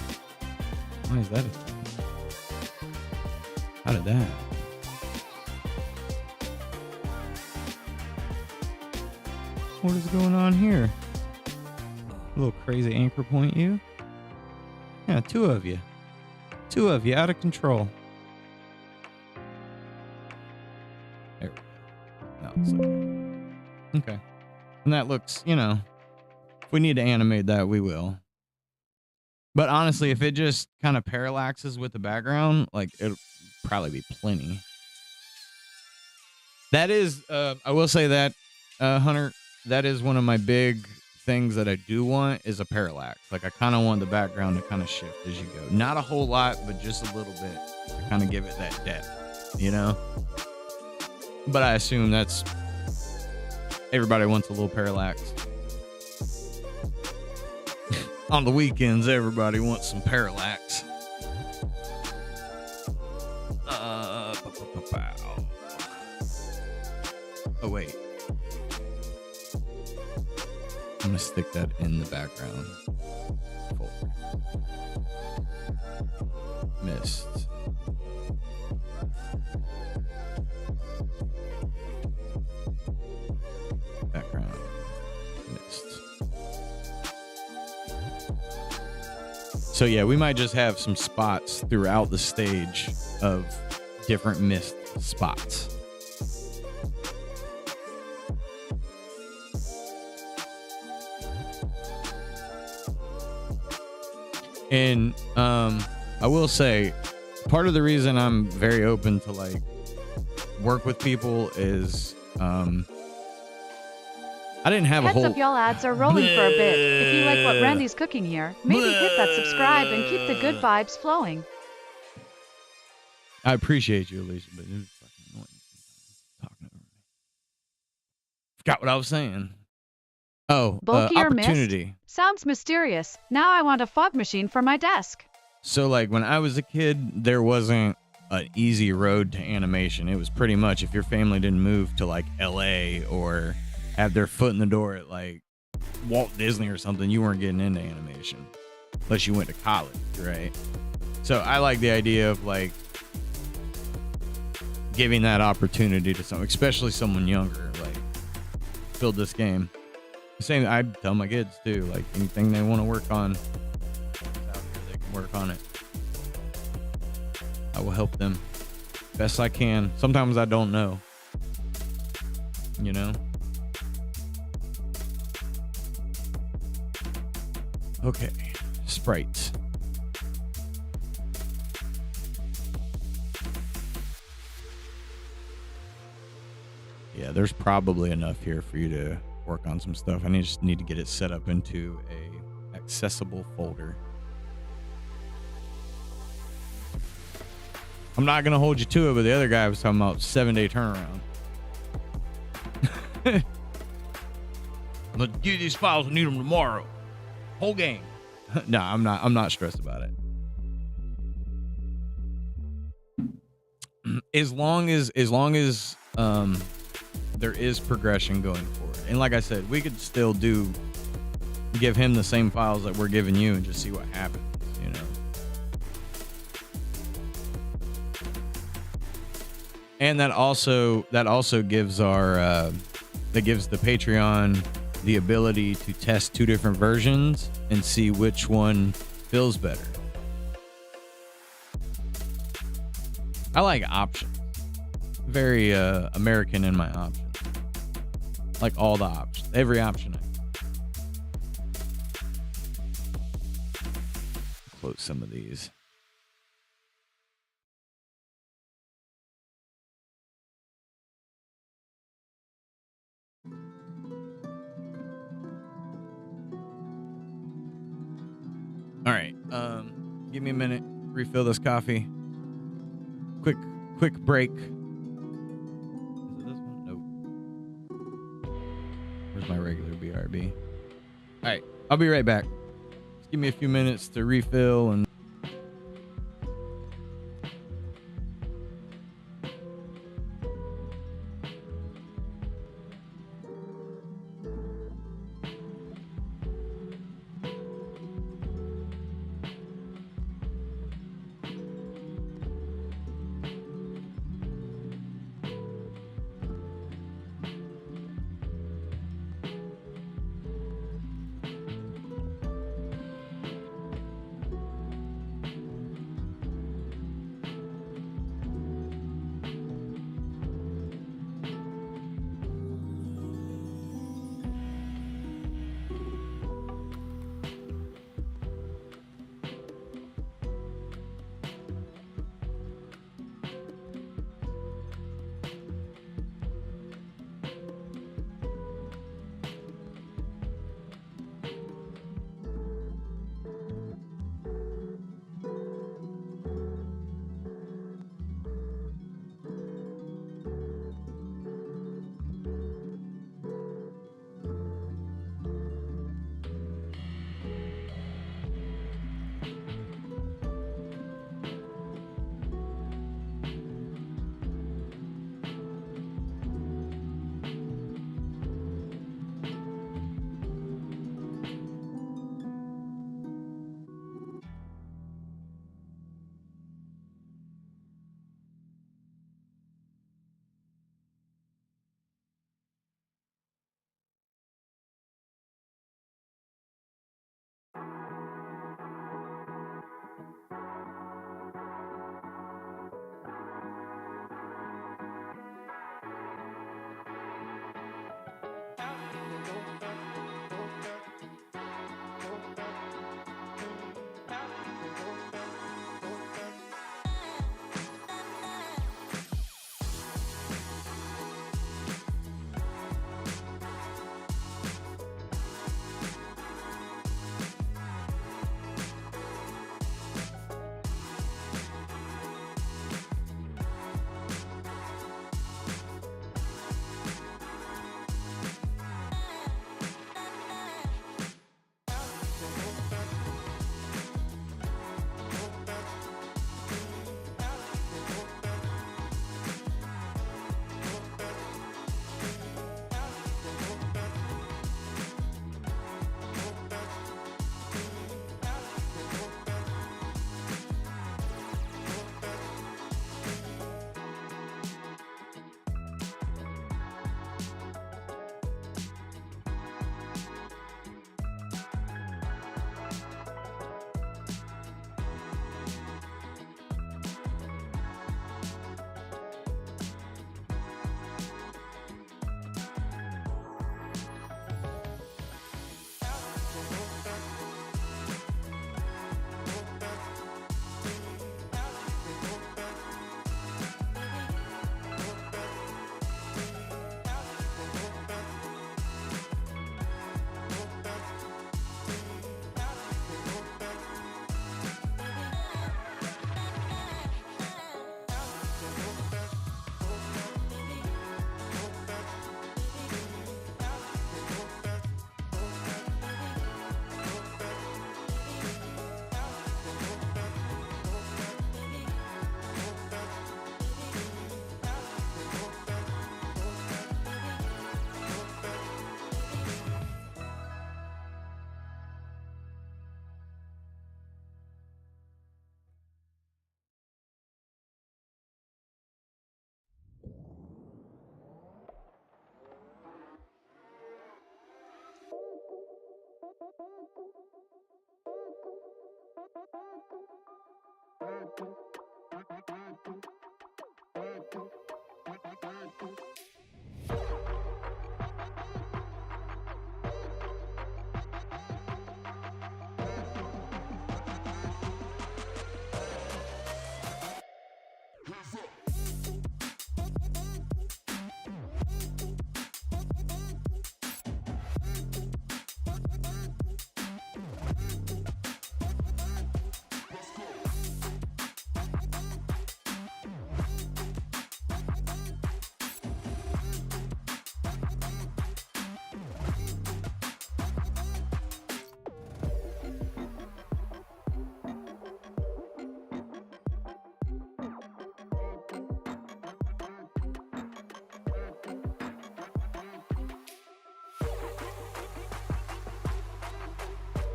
Why is that a thing? How did that? What is going on here? A little crazy anchor point you. Yeah, two of you out of control. There we go. No, it's okay. And that looks, if we need to animate that, we will. But honestly, if it just kind of parallaxes with the background, like, it'll probably be plenty. That is, I will say that, Hunter, that is one of my big things that I do want is a parallax. Like, I kind of want the background to kind of shift as you go. Not a whole lot, but just a little bit to kind of give it that depth, But I assume that's everybody wants a little parallax. On the weekends, everybody wants some parallax. Oh, wait. I'm going to stick that in the background folder. Mist. Background. Mist. So yeah, we might just have some spots throughout the stage of different mist spots. And I will say, part of the reason I'm very open to like work with people is I didn't have a whole... Heads up, y'all, ads are rolling for a bit. If you like what Randy's cooking here, maybe hit that subscribe and keep the good vibes flowing. I appreciate you, Alicia, but it was fucking annoying talking over me. Forgot what I was saying. Oh, Bulky or mist? opportunity. Sounds mysterious. Now I want a fog machine for my desk. So, like, when I was a kid, there wasn't an easy road to animation. It was pretty much if your family didn't move to, like, L.A. or have their foot in the door at, like, Walt Disney or something, you weren't getting into animation. Unless you went to college, right? So, I like the idea of, like, giving that opportunity to someone, especially someone younger, like, build this game. Same, I tell my kids too, like anything they want to work on, out here they can work on it. I will help them best I can. Sometimes I don't know, you know. Okay, sprites. Yeah, there's probably enough here for you to work on some stuff. I just need to get it set up into a accessible folder. I'm not gonna hold you to it, but the other guy was talking about 7-day turnaround. I'm gonna give you these files. I need them tomorrow. Whole game. No, I'm not stressed about it. As long as there is progression going forward. And like I said, we could still give him the same files that we're giving you and just see what happens, you know. And that also gives gives the Patreon the ability to test 2 different versions and see which one feels better. I like options. Very American in my options. Like all the options, every option. Close some of these. All right. Give me a minute. Refill this coffee. Quick break. Is it this one? Nope. Where's my regular BRB? All right. I'll be right back. Just give me a few minutes to refill and.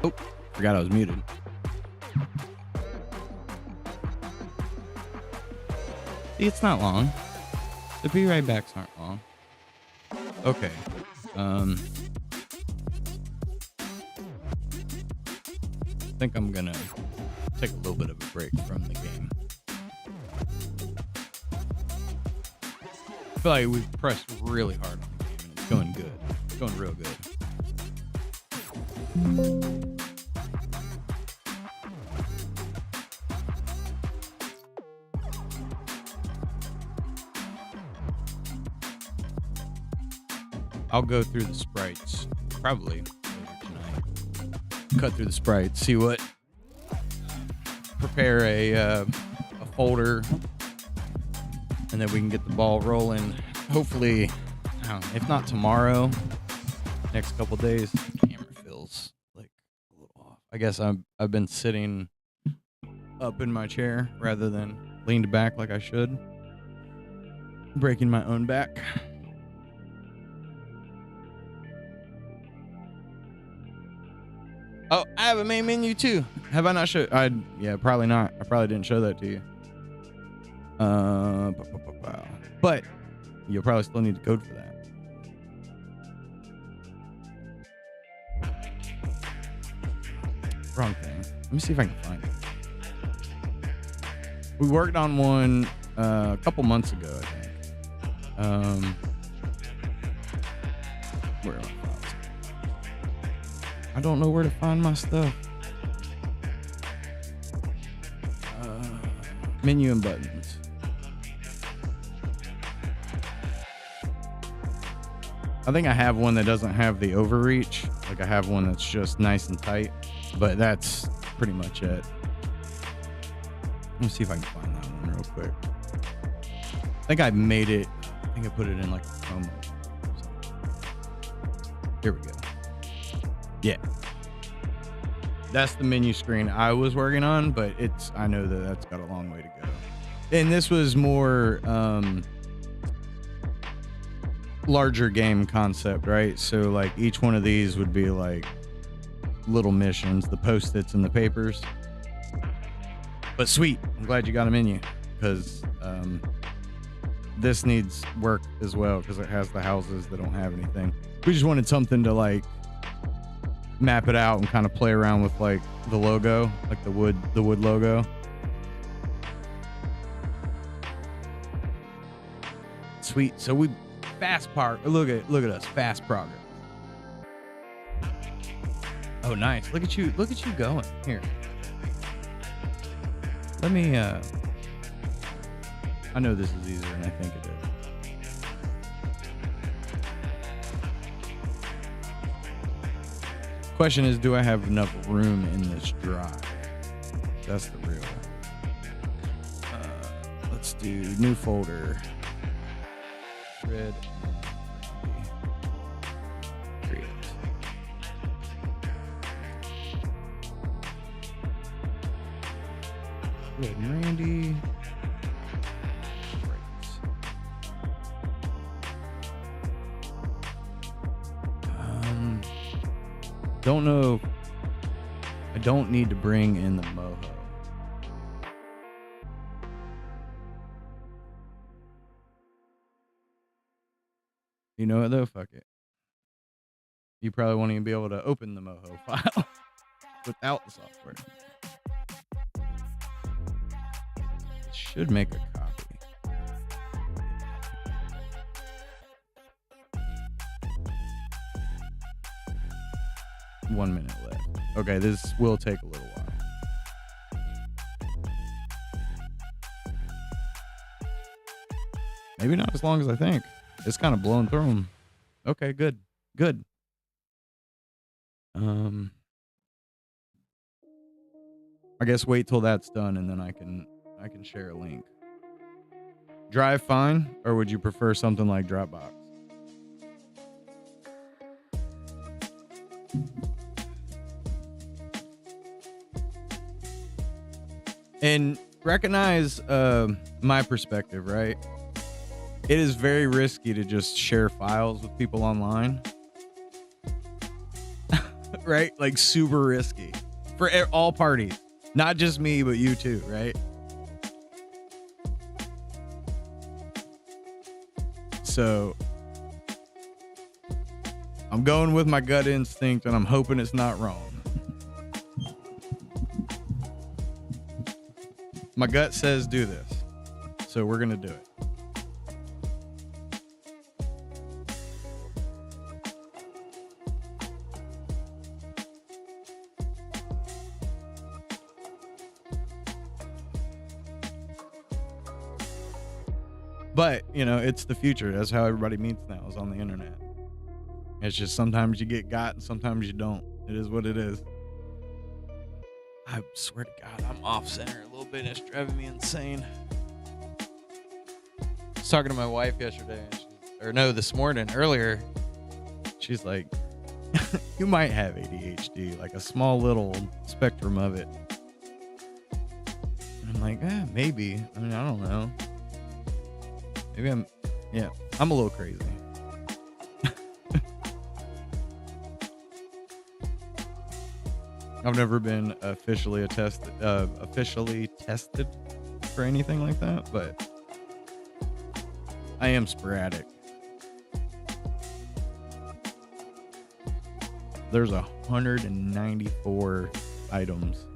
Oh, forgot I was muted. See, it's not long. The be right backs aren't long. Okay. I think I'm gonna take a little bit of a break from the game. I feel like we've pressed really hard on the game and it's going good. It's going real good. I'll go through the sprites probably later tonight. Cut through the sprites, see what. Prepare a folder, and then we can get the ball rolling. Hopefully, I don't know, if not tomorrow, next couple days. The camera feels like a little off. I guess I've been sitting up in my chair rather than leaned back like I should. Breaking my own back. Oh, I have a main menu too. Have I not showed? Yeah, probably not. I probably didn't show that to you. But you'll probably still need the code for that. Wrong thing. Let me see if I can find it. We worked on one a couple months ago, I think. Where are my files? I don't know where to find my stuff. Menu and buttons. I think I have one that doesn't have the overreach. Like I have one that's just nice and tight, but that's pretty much it. Let me see if I can find that one real quick. I think I made it. I think I put it in like a promo. Here we go. Yeah. That's the menu screen I was working on, but I know that that's got a long way to go. And this was more larger game concept, right? So like each one of these would be like little missions, the post-its and the papers. But sweet, I'm glad you got a menu, because this needs work as well, because it has the houses that don't have anything. We just wanted something to like map it out and kind of play around with like the logo, like the wood logo. Sweet. So we look at us, fast progress. Oh, nice. Look at you going. Here. Let me I know this is easier than I think it is. Question is, do I have enough room in this drive? That's the real. Let's do new folder. Red. Create. Red and Randy. Don't know. I don't need to bring in the moho. You know what though? Fuck it. you probably won't even be able to open the Moho file without the software. It should make a copy. 1 minute left. Okay, this will take a little while. Maybe not as long as I think. It's kind of blowing through them. Okay, good. Good. I guess wait till that's done and then I can share a link. Drive fine, or would you prefer something like Dropbox? And recognize my perspective, right? It is very risky to just share files with people online. Right? Like super risky for all parties. Not just me, but you too, right? So I'm going with my gut instinct and I'm hoping it's not wrong. My gut says do this. So we're going to do it. But, you know, it's the future. That's how everybody meets now, is on the internet. It's just sometimes you get got and sometimes you don't. It is what it is. I swear to God, I'm off center a little bit. It's driving me insane. I was talking to my wife yesterday, this morning, earlier. She's like, you might have ADHD, like a small little spectrum of it. And I'm like, maybe. I mean, I don't know. Maybe I'm a little crazy. I've never been officially tested for anything like that, but I am sporadic. There's 194 items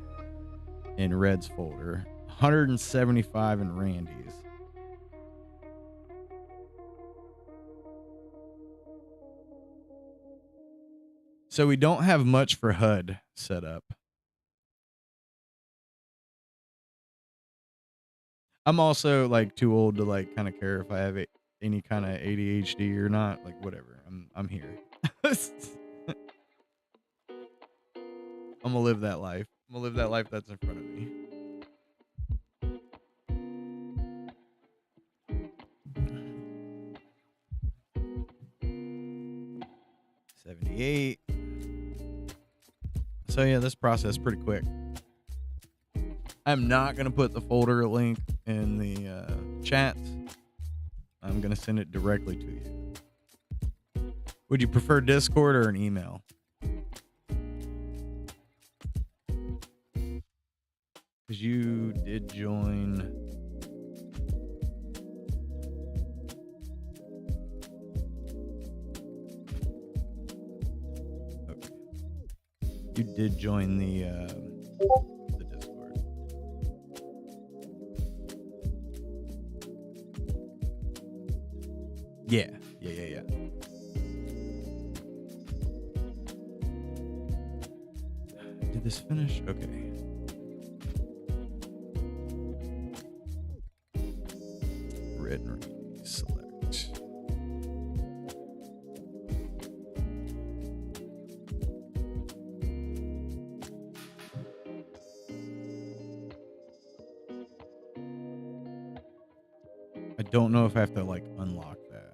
in Red's folder, 175 in Randy's. So we don't have much for HUD set up. I'm also like too old to like kind of care if I have any kind of ADHD or not. Like whatever, I'm here. I'm gonna live that life. I'm gonna live that life that's in front of me. $78. So yeah, this process is pretty quick. I'm not going to put the folder link in the chat. I'm going to send it directly to you. Would you prefer Discord or an email? Because you did join. You did join the Discord. Yeah. Did this finish? Okay. Red and select. I don't know if I have to like unlock that.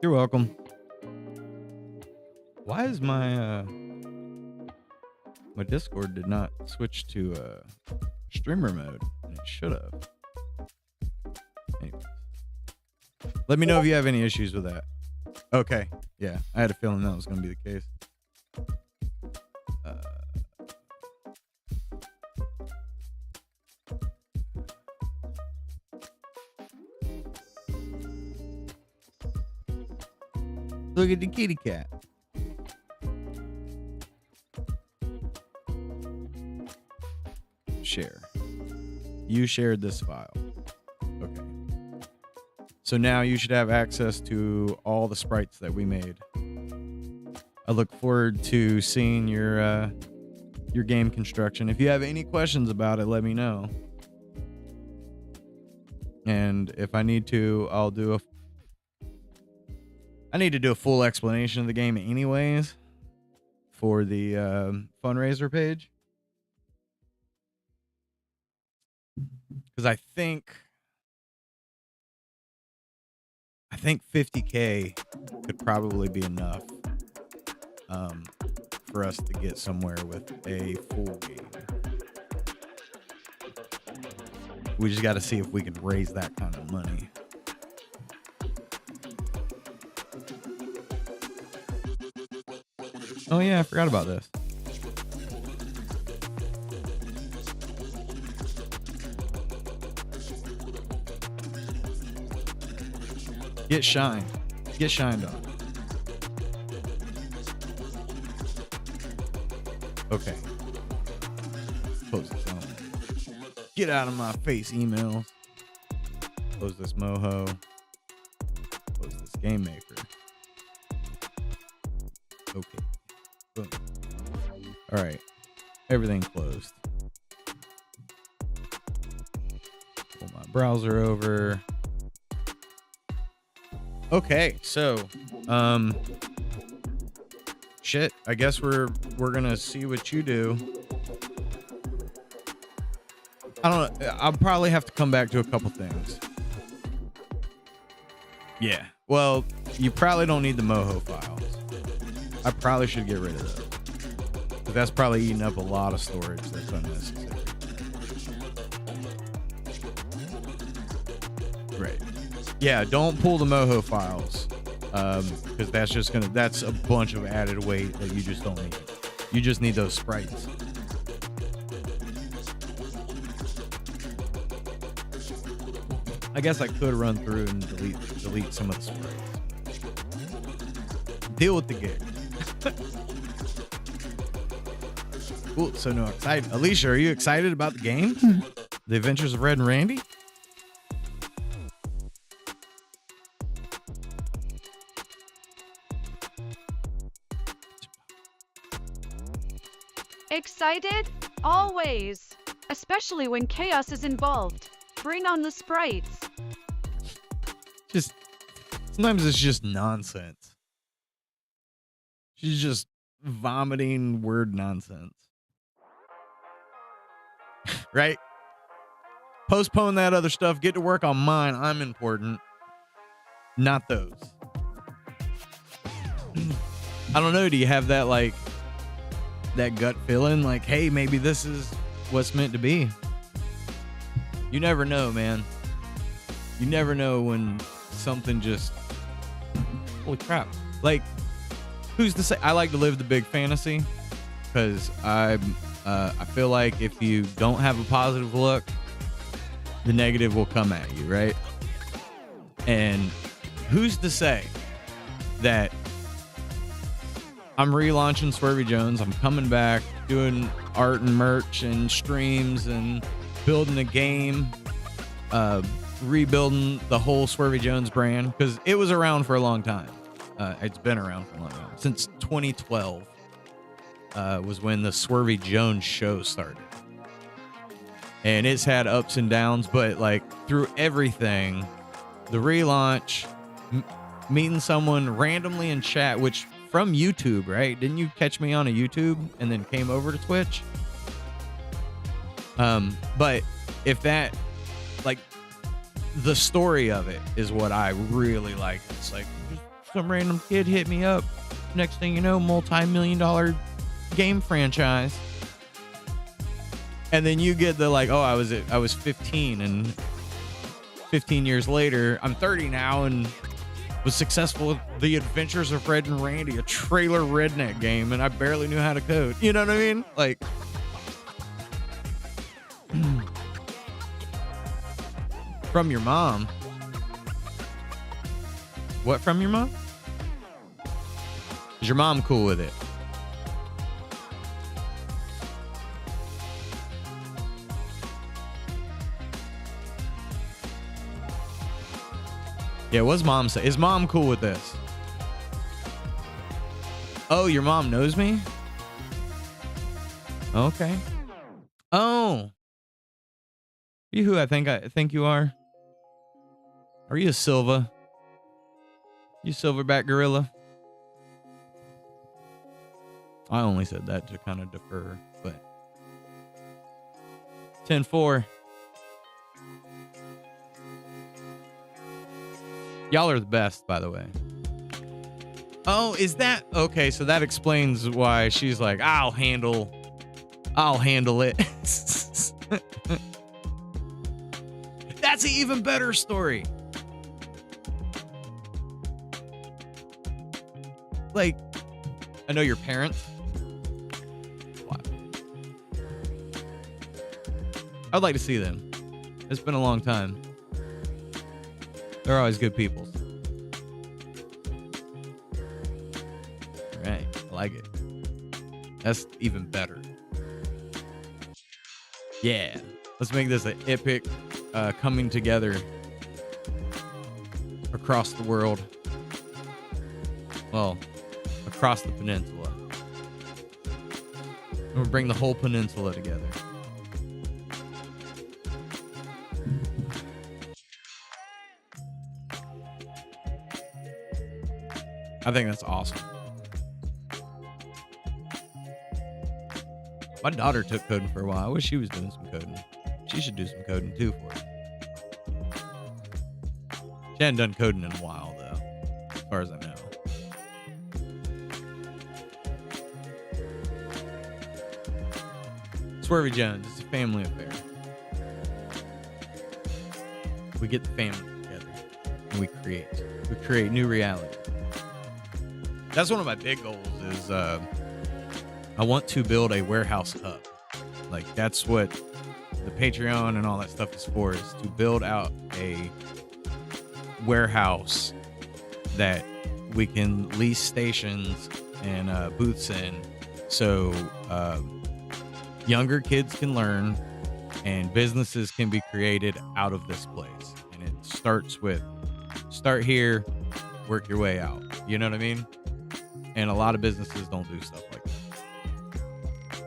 You're welcome. Why is my Discord did not switch to streamer mode? And it should have. Anyways. Let me know if you have any issues with that. Okay. Yeah, I had a feeling that was going to be the case. Look at the kitty cat. Share. You shared this file. Okay. So now you should have access to all the sprites that we made. I look forward to seeing your game construction. If you have any questions about it, let me know. And if I need to, I need to do a full explanation of the game anyways for the fundraiser page. Because I think 50K could probably be enough for us to get somewhere with a full game. We just got to see if we can raise that kind of money. Oh yeah, I forgot about this. Get shined. Get shined on. Okay. Close this on. Get out of my face, emails. Close this moho. Close this game maker. Okay. Boom. All right. Everything closed. Pull my browser over. Okay, so shit, I guess we're gonna see what you do. I don't know, I'll probably have to come back to a couple things. Yeah, well, you probably don't need the moho files. I probably should get rid of those, but that's probably eating up a lot of storage that's unnecessary. Right. Yeah, don't pull the moho files, because that's a bunch of added weight that you just don't need. You just need those sprites. I guess I could run through and delete some of the sprites. Deal with the gig. Cool. So no, excited. Alicia, are you excited about the game? The Adventures of Red and Randy? Excited? Always. Especially when chaos is involved. Bring on the sprites. Sometimes it's just nonsense. She's just vomiting word nonsense. Right? Postpone that other stuff. Get to work on mine. I'm important. Not those. I don't know. Do you have that that gut feeling like, hey, maybe this is what's meant to be? You never know, man. You never know when something just, holy crap. Like, who's to say? I like to live the big fantasy because I feel like if you don't have a positive look, the negative will come at you, right? And who's to say that I'm relaunching SwerveyJones. I'm coming back, doing art and merch and streams and building a game, rebuilding the whole SwerveyJones brand because it was around for a long time. It's been around for a long time. Since 2012 was when the SwerveyJones show started. And it's had ups and downs, but through everything, the relaunch, meeting someone randomly in chat, which from YouTube, right? Didn't you catch me on a YouTube and then came over to Twitch? But if that, the story of it is what I really like. It's like some random kid hit me up. Next thing you know, multi-million-dollar game franchise. And then you get the I was 15 and 15 years later, I'm 30 now and was successful with The Adventures of Red and Randy, a trailer redneck game, and I barely knew how to code. You know what I mean? From your mom. What from your mom? Is your mom cool with it? Yeah, what's mom say? Is mom cool with this? Oh, your mom knows me? Okay. Oh. You who I think you are? Are you a Silva? You silverback gorilla? I only said that to kind of defer, but 10-4. Y'all are the best, by the way. Oh, is that okay? So that explains why she's like, I'll handle it. That's an even better story. Like, I know your parents. Wow. I'd like to see them. It's been a long time. They're always good people. Right. I like it. That's even better. Yeah. Let's make this an epic coming together across the world. Well, across the peninsula. We'll bring the whole peninsula together. I think that's awesome. My daughter took coding for a while. I wish she was doing some coding. She should do some coding too for it. She hadn't done coding in a while though, as far as I know. SwerveyJones, it's a family affair. We get the family together and we create new reality. That's one of my big goals is I want to build a warehouse hub. Like that's what the Patreon and all that stuff is for, is to build out a warehouse that we can lease stations and booths in, so younger kids can learn and businesses can be created out of this place. And it starts with start here, work your way out. You know what I mean? And a lot of businesses don't do stuff like that.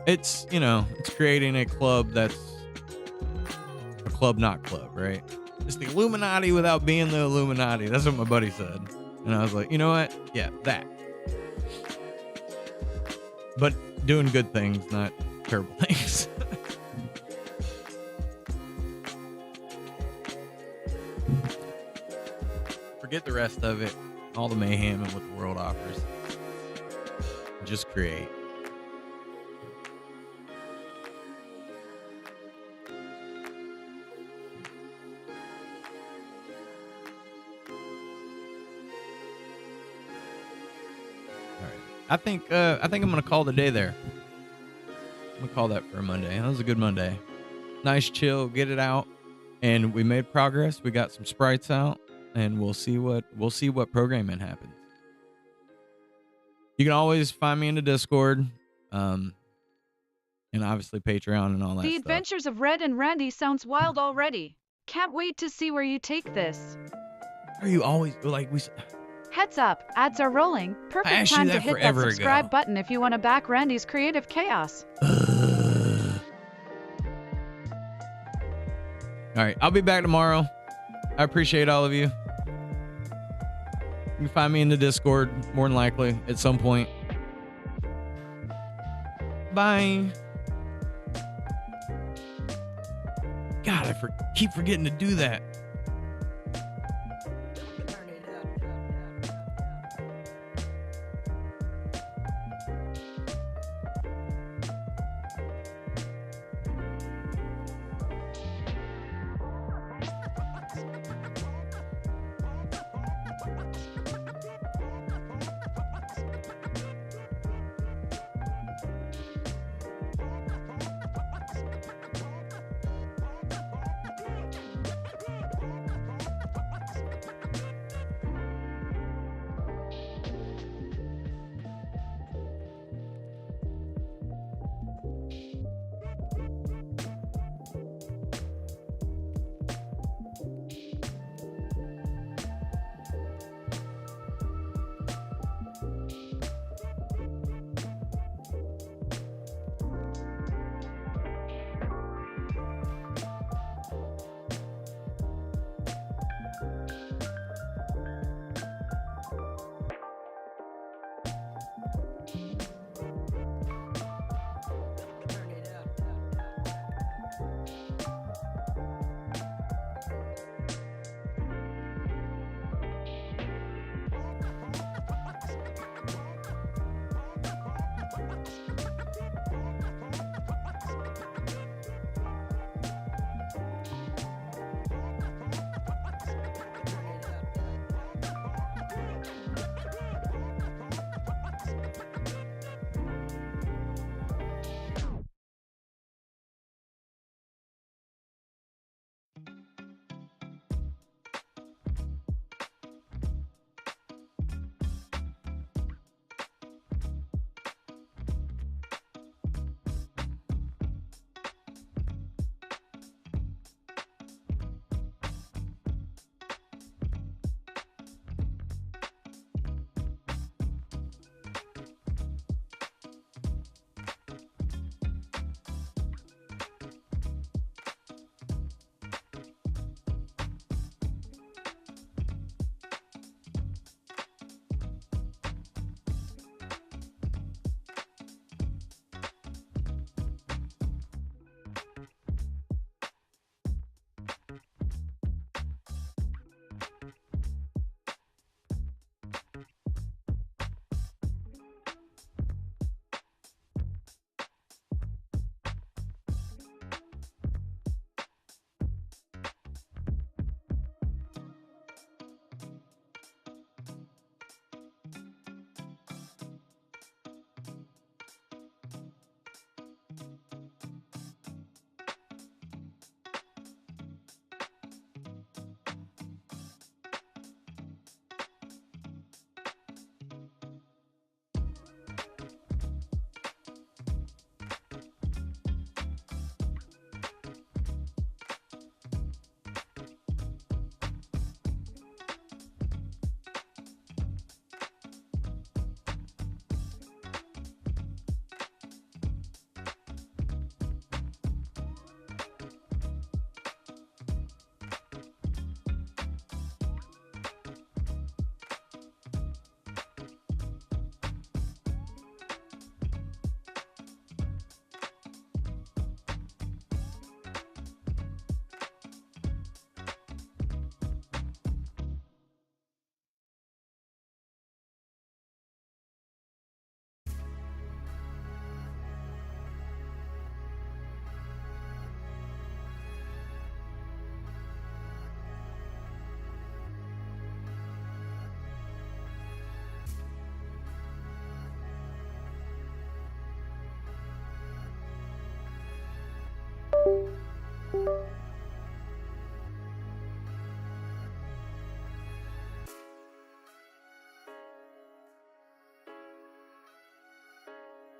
It's, you know, it's creating a club that's a club not club, right? It's the Illuminati without being the Illuminati. That's what my buddy said. And I was like, you know what? Yeah, that. But doing good things, not terrible things. Forget the rest of it, all the mayhem and what the world offers. Just create. All right. I think I'm gonna call the day there. I'm gonna call that for a Monday. That was a good Monday. Nice chill, get it out, and we made progress. We got some sprites out, and we'll see what programming happens. You can always find me in the Discord, and obviously Patreon and all that The stuff. Adventures of Red and Randy sounds wild already. Can't wait to see where you take this. Are you always like we? Heads up, ads are rolling. I Perfect asked you time that to hit that forever subscribe ago. button if you want to back Randy's creative chaos. All right, I'll be back tomorrow. I appreciate all of you. You can find me in the Discord, more than likely, at some point. Bye. God, I keep forgetting to do that.